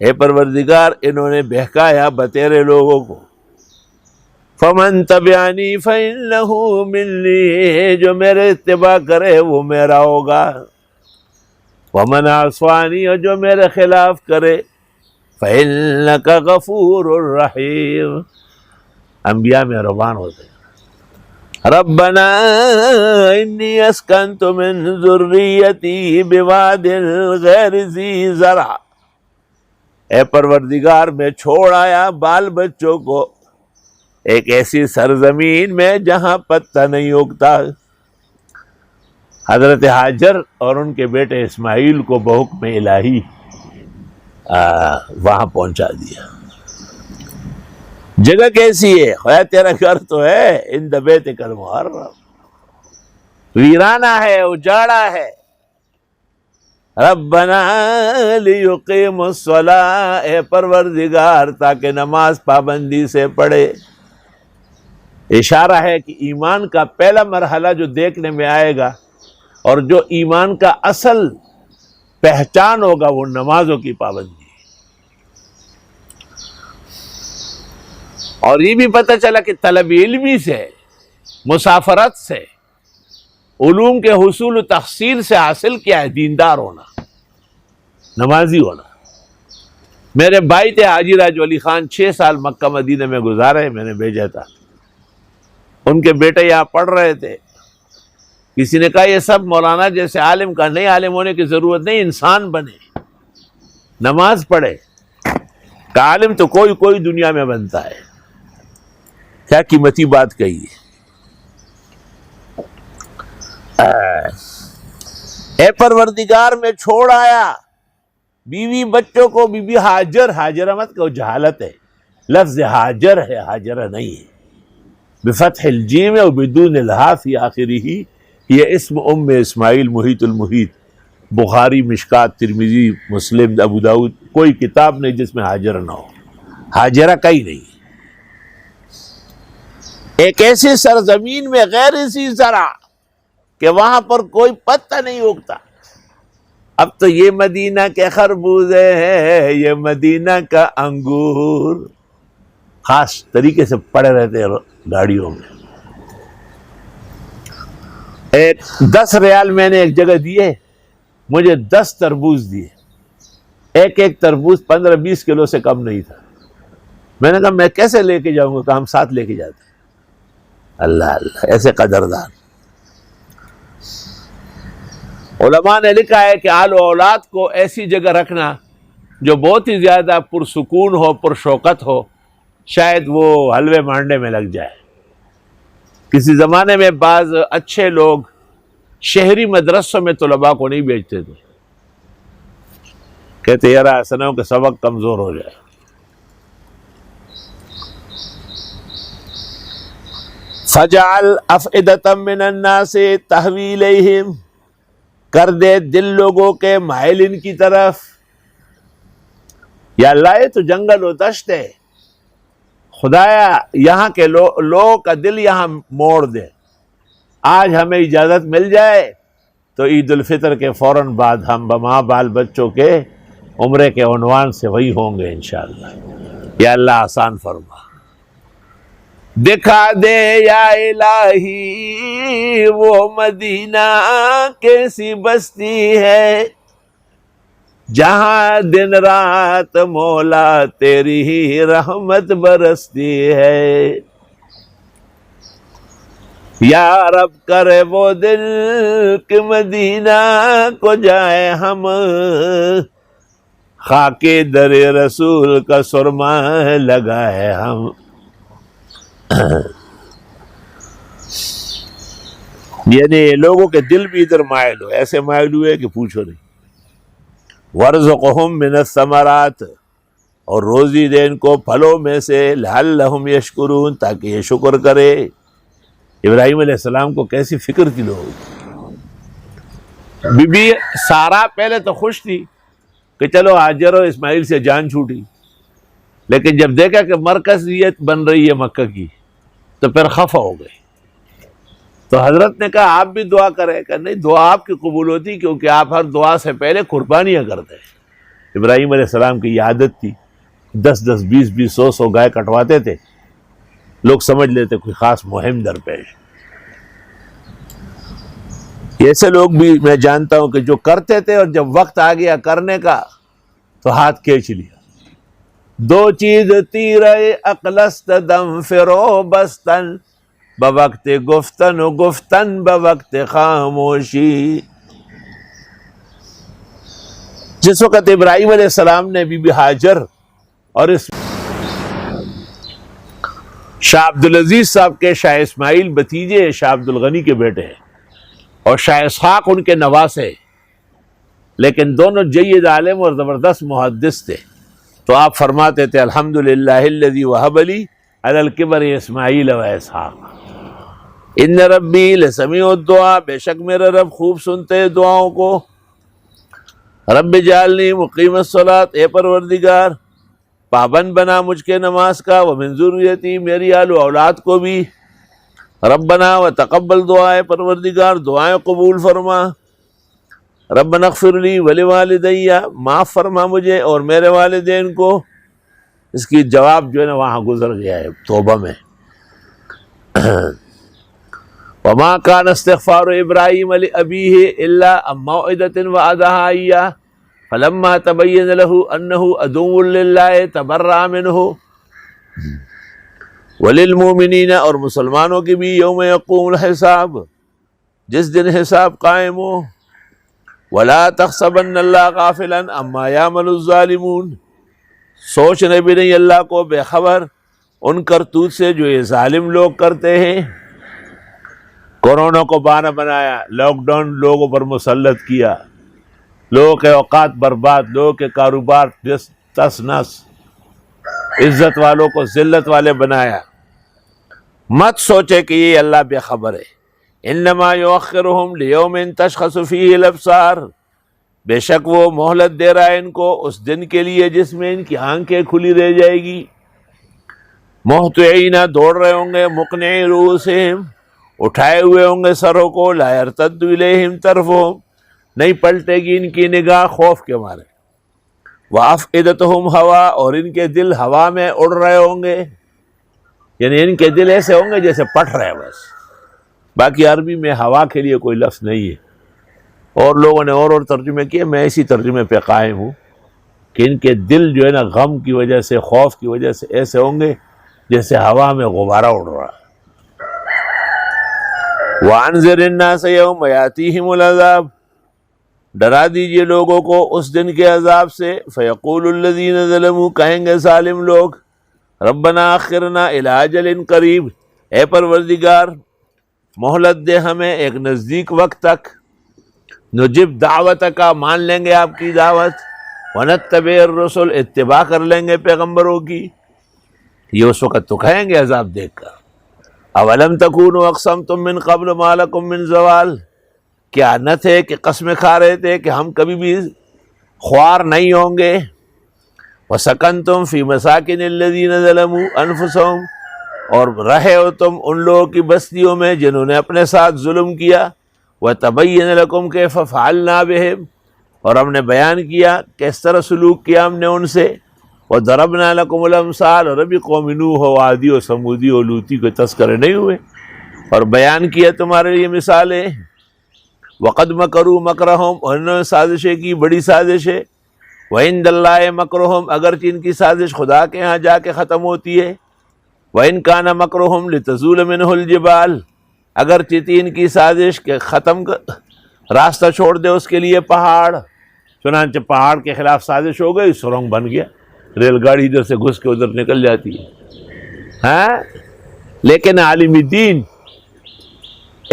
اے پروردگار انہوں نے بہکایا بتیرے لوگوں کو. فمن تبعنی فإنہ منی جو میرے اتباع کرے وہ میرا ہوگا. ومن عصانی اور جو میرے خلاف کرے فإنک غفور الرحیم. انبیاء مہربان ہوتے ہیں. ربنا انی اسکنت من ذریتی بواد غیر ذی زرع اے پروردگار میں چھوڑ آیا بال بچوں کو ایک ایسی سرزمین میں جہاں پتہ نہیں اگتا. حضرت ہاجر اور ان کے بیٹے اسماعیل کو بحکم الہی وہاں پہنچا دیا۔ جگہ کیسی ہے؟ خواہ تیرا گھر تو ہے ان بیتک المحرم، ویرانہ ہے، اجاڑا ہے۔ ربنا لیقیموا الصلاۃ، اے پروردگار تاکہ نماز پابندی سے پڑھے۔ اشارہ ہے کہ ایمان کا پہلا مرحلہ جو دیکھنے میں آئے گا اور جو ایمان کا اصل پہچان ہوگا وہ نمازوں کی پابندی۔ اور یہ بھی پتہ چلا کہ طلب علمی سے، مسافرت سے، علوم کے حصول و تحصیل سے حاصل کیا ہے دیندار ہونا، نمازی ہونا۔ میرے بھائی تھے حاجی راج ولی خان، 6 سال مکہ مدینہ میں گزارے، میں نے بھیجا تھا۔ ان کے بیٹے یہاں پڑھ رہے تھے، کسی نے کہا یہ سب مولانا جیسے عالم کا نہیں، عالم ہونے کی ضرورت نہیں، انسان بنے، نماز پڑھے۔ کہ عالم تو کوئی دنیا میں بنتا ہے۔ کیا قیمتی بات کہی ہے۔ اے پروردگار میں چھوڑ آیا بیوی بچوں کو، بی بی ہاجر، ہاجرہ مت کہ جہالت ہے، لفظ ہاجر ہے، ہاجرہ نہیں ہے، بفتح الجیم و بدون الہا فی آخرہ۔ یہ اسم ام اسماعیل محیط المحیط، بخاری، مشکات، ترمذی، مسلم، ابو داؤد، کوئی کتاب نہیں جس میں ہاجرہ نہ ہو، ہاجرہ کہیں نہیں۔ ایک ایسی سرزمین میں غیر اسی زرع کہ وہاں پر کوئی پتا نہیں اگتا۔ اب تو یہ مدینہ کے خربوزے ہیں، یہ مدینہ کا انگور، خاص طریقے سے پڑے رہتے ہیں گاڑیوں میں۔ 10 ریال میں نے ایک جگہ دیے، مجھے 10 تربوز دیے، ایک تربوز 15-20 کلو سے کم نہیں تھا۔ میں نے کہا میں کیسے لے کے جاؤں گا؟ کہ ہم ساتھ لے کے جاتے۔ اللہ اللہ، ایسے قدردان۔ علماء نے لکھا ہے کہ آل و اولاد کو ایسی جگہ رکھنا جو بہت ہی زیادہ پرسکون ہو، پرشوقت ہو، شاید وہ حلوے مانڈے میں لگ جائے۔ کسی زمانے میں بعض اچھے لوگ شہری مدرسوں میں طلباء کو نہیں بھیجتے تھے، کہتے یار ایسا نہ ہو کہ سبق کمزور ہو جائے۔ فَجَعَلْ أَفْئِدَةً مِّنَ النَّاسِ تَهْوِي إِلَيْهِمْ، کر دے دل لوگوں کے مائل ان کی طرف۔ یا اللہ یہ تو جنگل و دشت ہے، خدایا یہاں کے لوگوں کا دل یہاں موڑ دے۔ آج ہمیں اجازت مل جائے تو عید الفطر کے فوراً بعد ہم ماں بال بچوں کے عمرے کے عنوان سے وہی ہوں گے انشاءاللہ۔ یا اللہ آسان فرما، دکھا دے یا الہی وہ مدینہ کیسی بستی ہے، جہاں دن رات مولا تیری ہی رحمت برستی ہے۔ یا رب کرے وہ دل کہ مدینہ کو جائے ہم، خاک در رسول کا سرما لگائے ہم۔ یعنی لوگوں کے دل بھی ادھر مائل ہو، ایسے مائل ہوئے کہ پوچھو نہیں۔ وَارْزُقْهُم مِّنَ الثَّمَرَاتِ، اور روزی دے ان کو پھلوں میں سے، لَعَلَّهُمْ يَشْكُرُونَ، تاکہ یہ شکر کرے۔ ابراہیم علیہ السلام کو کیسی فکر تھی لوگ۔ بی بی سارا پہلے تو خوش تھی کہ چلو ہاجر و اسماعیل سے جان چھوٹی، لیکن جب دیکھا کہ مرکزیت بن رہی ہے مکہ کی تو پھر خفا ہو گئی۔ تو حضرت نے کہا آپ بھی دعا کریں، کہ نہیں، دعا آپ کی قبول ہوتی کیونکہ آپ ہر دعا سے پہلے قربانیاں کرتے ہیں۔ ابراہیم علیہ السلام کی یہ عادت تھی، 10-10 20-20 100 گائے کٹواتے تھے، لوگ سمجھ لیتے کوئی خاص مہم درپیش۔ ایسے لوگ بھی میں جانتا ہوں کہ جو کرتے تھے اور جب وقت آ گیا کرنے کا تو ہاتھ کھینچ لیا۔ 2 چیز تیرے اقلست دم فرو بستن، بوقت گفتن و گفتن بوقت خاموشی۔ جس وقت ابراہیم علیہ السلام نے بی بی ہاجر اور اس شاہ عبدالعزیز صاحب کے، شاہ اسماعیل بھتیجے شاہ عبدالغنی کے بیٹے ہیں، اور شاہ اسحاق ان کے نواسے، لیکن دونوں جید عالم اور زبردست محدث تھے. تو آپ فرماتے تھے الحمدللہ الذی وہب لی علی الکبر اسماعیل و اسحاق، ان ربی لسمیع الدعاء، بے شک میرا رب خوب سنتے ہیں دعاؤں کو. رب جعلنی مقیم الصلاۃ، اے پروردگار پابند بنا مجھ کے نماز کا، ومن ذریتی، میری آل و اولاد کو بھی. ربنا وتقبل دعا، اے پروردگار دعائیں قبول فرما. ربنا اغفر لی ولوالدی، معاف فرما مجھے اور میرے والدین کو. اس کی جواب جو ہے نا وہاں گزر گیا ہے توبہ میں. وما كان استغفار ابراہیم لابیہ الا عن موعدۃ وعدہا ایاہ فلما تبین له انہ عدو للہ تبرأ منہ. وللمؤمنین، اور مسلمانوں کی بھی یوم یقوم الحساب، جس دن حساب قائم ہو. ولا تحسبن اللہ غافلا عما یعمل الظالمون، سوچنے بھی نہیں اللہ کو بے خبر ان کرتوت سے جو یہ ظالم لوگ کرتے ہیں. کورونا کو بہانہ بنایا، لاک ڈاؤن لوگوں پر مسلط کیا، لوگوں کے اوقات برباد، لوگوں کے کاروبار تس نس، عزت والوں کو ذلت والے بنایا. مت سوچے کہ یہ اللہ بے خبر ہے. انما یؤخرہم لیوم تشخص فیہ الابصار، بے شک وہ مہلت دے رہا ہے ان کو اس دن کے لیے جس میں ان کی آنکھیں کھلی رہ جائے گی. مہطعین، دوڑ رہے ہوں گے، مقنعی رؤوسہم، اٹھائے ہوئے ہوں گے سروں کو، لا یرتد الیہم طرفہم، نہیں پلٹے گی ان کی نگاہ خوف کے مارے. وافئدتہم ہوا، اور ان کے دل ہوا میں اڑ رہے ہوں گے، یعنی ان کے دل ایسے ہوں گے جیسے پٹ رہے بس. باقی عربی میں ہوا کے لیے کوئی لفظ نہیں ہے، اور لوگوں نے اور ترجمے کیے، میں اسی ترجمے پہ قائم ہوں کہ ان کے دل جو ہے نا غم کی وجہ سے، خوف کی وجہ سے ایسے ہوں گے جیسے ہوا میں غبارہ اڑ رہا. وَأَنذِرِ النَّاسَ يَوْمَ يَأْتِيهِمُ الْعَذَابُ، ڈرا دیجئے لوگوں کو اس دن کے عذاب سے. فَيَقُولُ الَّذِينَ ظَلَمُوا، کہیں گے ظالم لوگ، ربنا اخرنا الی اجل قریب، اے پروردگار مہلت دے ہمیں ایک نزدیک وقت تک. نجب دعوتک، مان لیں گے آپ کی دعوت. ونتبع الرسل، اتباع کر لیں گے پیغمبروں کی. یہ اس وقت تو کہیں گے عذاب دیکھ کر. اولم تکونوا اقسمتم من قبل ما لکم من زوال، کیا نہ تھے کہ قسمیں کھا رہے تھے کہ ہم کبھی بھی خوار نہیں ہوں گے. وسکنتم فی مساکن الذین ظلموا انفسہم، اور رہے ہو تم ان لوگوں کی بستیوں میں جنہوں نے اپنے ساتھ ظلم کیا. وتبین لکم کیف فعلنا بہم، اور ہم نے بیان کیا کس طرح سلوک کیا ہم نے ان سے. وضربنا لکم الامثال، اور ابھی قوم نوح و عادی و سمودی و لوطی کے تذکرے نہیں ہوئے، اور بیان کیا تمہارے لیے مثالیں. وقد مکروا مکرہم، اور انہوں نے سازشیں کی بڑی سازشیں. وعند اللہ مکرہم، اگرچہ ان کی سازش خدا کے ہاں جا کے ختم ہوتی ہے. وَإِن كَانَ مَكْرُهُمْ لِتَزُولَ مِنْهُ الْجِبَالُ، اگرچہ تھی ان کی سازش کہ راستہ چھوڑ دے اس کے لیے پہاڑ. چنانچہ پہاڑ کے خلاف سازش ہو گئی، سرنگ بن گیا، ریل گاڑی ادھر سے گھس کے ادھر نکل جاتی ہے. ہاں، لیکن عالم دین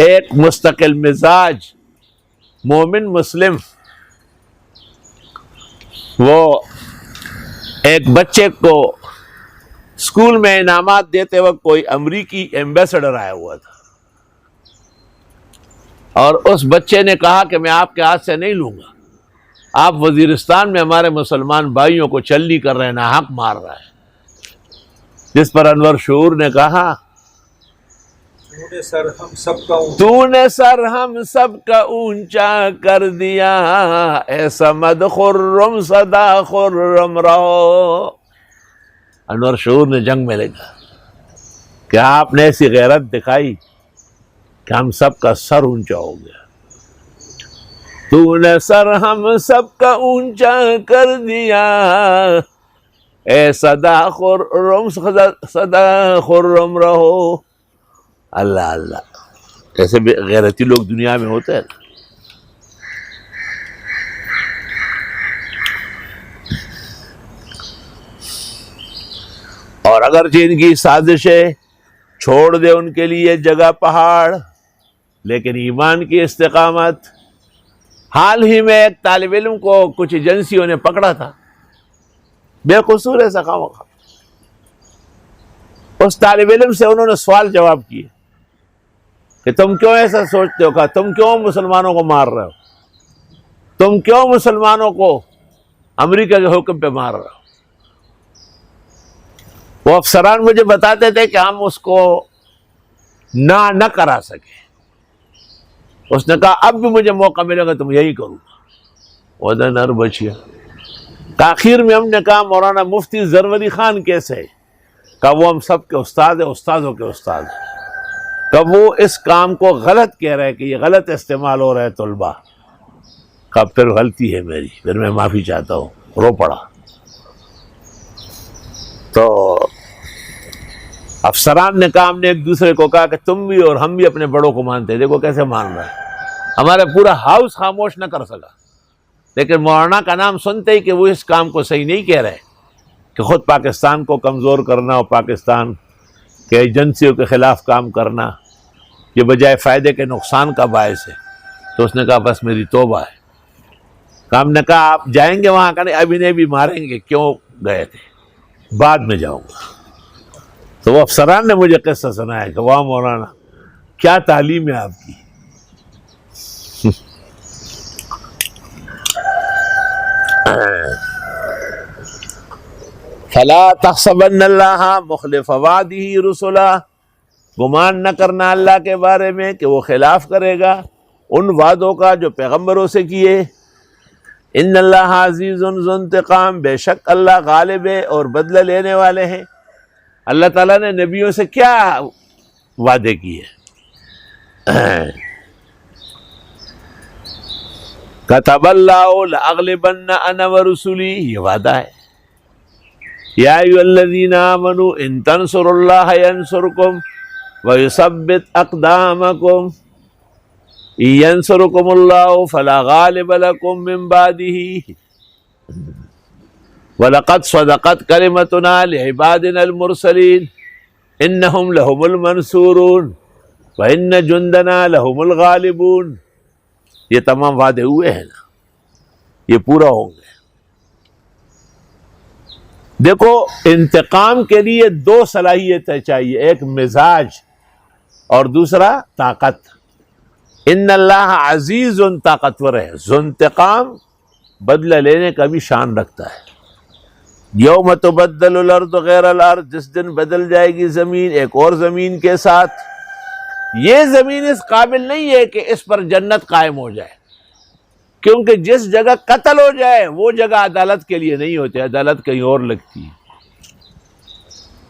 ایک مستقل مزاج مومن مسلم، وہ ایک بچے کو اسکول میں انعامات دیتے وقت کوئی امریکی ایمبیسڈر آیا ہوا تھا، اور اس بچے نے کہا کہ میں آپ کے ہاتھ سے نہیں لوں گا، آپ وزیرستان میں ہمارے مسلمان بھائیوں کو چلنی کر رہے ہیں، ناحق مار رہا ہے. جس پر انور شعور نے کہا تو نے سر ہم سب کا اونچا کر دیا، ایسا مد خرم صدا خرم رہو. انور شعور نے جنگ میں لکھا کہ آپ نے ایسی غیرت دکھائی کہ ہم سب کا سر اونچا ہو گیا. تو نے سر ہم سب کا اونچا کر دیا، اے صدا خرم رہو. اللہ اللہ، ایسے بھی غیرتی لوگ دنیا میں ہوتے ہیں. اور اگرچہ ان کی سازشیں چھوڑ دے ان کے لیے جگہ پہاڑ. لیکن ایمان کی استقامت. حال ہی میں ایک طالب علم کو کچھ ایجنسیوں نے پکڑا تھا، بے قصور ہے خواہ. اس طالب علم سے انہوں نے سوال جواب کیے کہ تم کیوں ایسا سوچتے ہو، کہا تم کیوں مسلمانوں کو مار رہے ہو، تم کیوں مسلمانوں کو امریکہ کے حکم پہ مار رہے ہو. وہ افسران مجھے بتاتے تھے کہ ہم اس کو نہ کرا سکے. اس نے کہا اب بھی مجھے موقع ملے گا تو میں یہی کروں گا. وہ نر بچیا. تاخیر میں ہم نے کہا مولانا مفتی زروری خان کیسے ہے؟ کہا وہ ہم سب کے استاد ہیں، استادوں کے استاد ہیں. کہا وہ اس کام کو غلط کہہ رہے کہ یہ غلط استعمال ہو رہا ہے طلبہ. کہا پھر غلطی ہے میری، پھر میں معافی چاہتا ہوں. رو پڑا. تو افسران نے کہا، ہم نے ایک دوسرے کو کہا کہ تم بھی اور ہم بھی اپنے بڑوں کو مانتے ہیں، دیکھو کیسے مان رہا ہے. ہمارا پورا ہاؤس خاموش نہ کر سکا، لیکن مولانا کا نام سنتے ہی کہ وہ اس کام کو صحیح نہیں کہہ رہے کہ خود پاکستان کو کمزور کرنا اور پاکستان کے ایجنسیوں کے خلاف کام کرنا یہ بجائے فائدے کے نقصان کا باعث ہے. تو اس نے کہا بس میری توبہ ہے. ہم نے کہا آپ جائیں گے وہاں؟ کا نہیں، ابھی نہیں بھی ماریں گے. کیوں گئے تھے؟ بعد میں جاؤں گا. تو وہ افسران نے مجھے قصہ سنایا کہ واہ مولانا کیا تعلیم ہے آپ کی. فلا تحسبن اللہ مخلف وعدہ رسلا، گمان نہ کرنا اللہ کے بارے میں کہ وہ خلاف کرے گا ان وعدوں کا جو پیغمبروں سے کیے. ان اللہ عزیز ذو انتقام، بے شک اللہ غالب ہے اور بدلہ لینے والے ہیں. اللہ تعالیٰ نے نبیوں سے کیا وعدے کیے؟ کتب اللہ لأغلبن انا ورسلی، یہ وعدہ ہے. یا ایھا الذین آمنوا ان تنصروا اللہ ینصرکم ویثبت اقدامکم ینصرکم اللہ فلا غالب لکم من بعدہ وَلَقَدْ صَدَقَتْ كَلِمَتُنَا لِعِبَادِنَا الْمُرْسَلِينَ إِنَّهُمْ لَهُمُ الْمَنْصُورُونَ وَإِنَّ جُنْدَنَا لَهُمُ الْغَالِبُونَ. یہ تمام وعدے ہوئے ہیں نا، یہ پورا ہوں گے. دیکھو انتقام کے لیے دو صلاحیتیں چاہیے، ایک مزاج اور دوسرا طاقت. ان اللہ عزیز طاقتور ہے، ذو انتقام بدلہ لینے کا بھی شان رکھتا ہے. یوم تبدل الارض غیر الارض، جس دن بدل جائے گی زمین ایک اور زمین کے ساتھ. یہ زمین اس قابل نہیں ہے کہ اس پر جنت قائم ہو جائے، کیونکہ جس جگہ قتل ہو جائے وہ جگہ عدالت کے لیے نہیں ہوتی، عدالت کہیں اور لگتی ہے.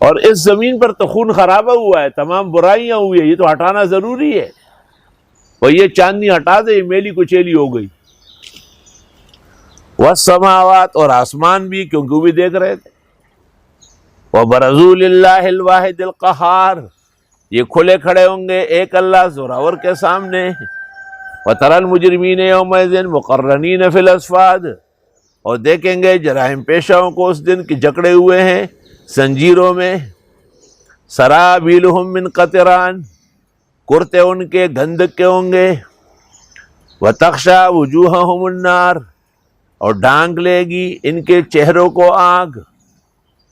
اور اس زمین پر تو خون خرابہ ہوا ہے، تمام برائیاں ہوئی ہیں، یہ تو ہٹانا ضروری ہے. اور یہ چاندنی ہٹا دے یہ میلی کچیلی ہو گئی. والسماوات، اور آسمان بھی، کیونکہ وہ بھی دیکھ رہے تھے. وبرزوا للہ الواحد القہار، یہ کھلے کھڑے ہوں گے ایک اللہ زوراور کے سامنے. وتری المجرمین یومئذ مقرنین فی الاصفاد، اور دیکھیں گے جرائم پیشاؤں کو اس دن کی جکڑے ہوئے ہیں زنجیروں میں. سرابیلہم من قطران، کرتے ان کے گندک کے ہوں گے. وتغشی وجوہہم النار، اور ڈھانک لے گی ان کے چہروں کو آگ.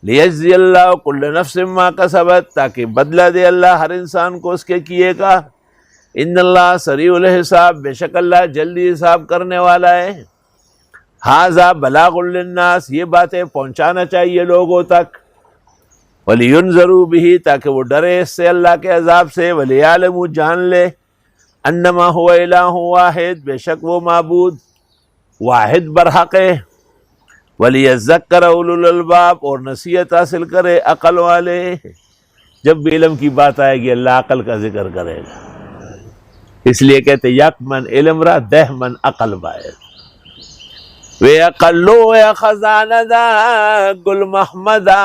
لیجزی اللہ کل نفس ما کسبت، تاکہ بدلہ دے اللہ ہر انسان کو اس کے کیے کا. ان اللہ سریع الحساب، بے شک اللہ جلدی حساب کرنے والا ہے. ھذا بلاغ للناس، یہ باتیں پہنچانا چاہیے لوگوں تک. وَلِيُنذَرُوا بِهِ، تاکہ وہ ڈرے اس سے اللہ کے عذاب سے. وَلِيَعْلَمُوا، جان لے، انما هو الہ واحد، بے شک وہ معبود واحد برحق ہے. وَلِيَذَّكَّرَ أُولُو الْأَلْبَابِ، اور نصیحت حاصل کرے عقل والے. جب بھی علم کی بات آئے گی اللہ عقل کا ذکر کرے گا، اس لیے کہتے یک من علم را دہ من عقل باید. وے عقلو وے خزانہ دا گل محمدہ،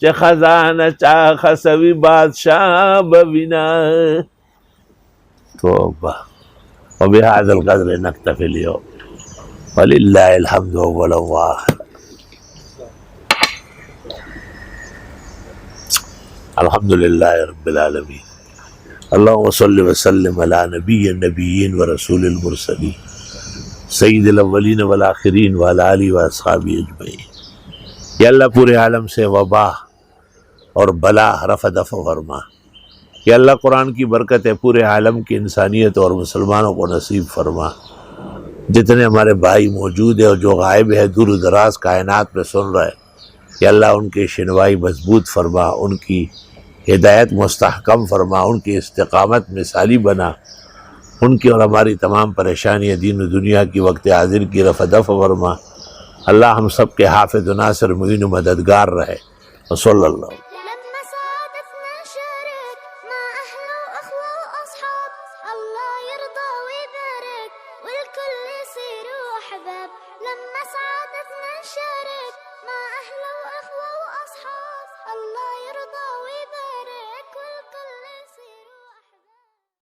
چہ خزانہ چاہ خسوی بادشاہ بوینا. توبہ. وبہذا القدر نکتفی اليوم، وللہ الحمد والآخر. الحمد للہ رب العالمین، اللہم صلی وسلم علی نبی النبیین و رسول المرسلین سید الاولین والآخرین وعلی آلہ و اصحابہ اجمعین۔ یا اللہ پورے عالم سے وبا اور بلا رفع دفع فرما۔ یا اللہ قرآن کی برکت ہے پورے عالم کی انسانیت اور مسلمانوں کو نصیب فرما۔ جتنے ہمارے بھائی موجود ہیں اور جو غائب ہے دور و دراز کائنات میں سن رہے، یا اللہ ان کی شنوائی مضبوط فرما، ان کی ہدایت مستحکم فرما، ان کی استقامت مثالی بنا، ان کی اور ہماری تمام پریشانیاں دین و دنیا کی وقت حاضر کی رفع دفع فرما۔ اللہ ہم سب کے حافظ و ناصر معین و مددگار رہے۔ وصلی اللہ۔ لما صادفنا شارك مع أهل وأخوة وأصحاب، الله يرضى ويبارك والكل يصيروا أحباب. لما صادفنا شارك مع أهل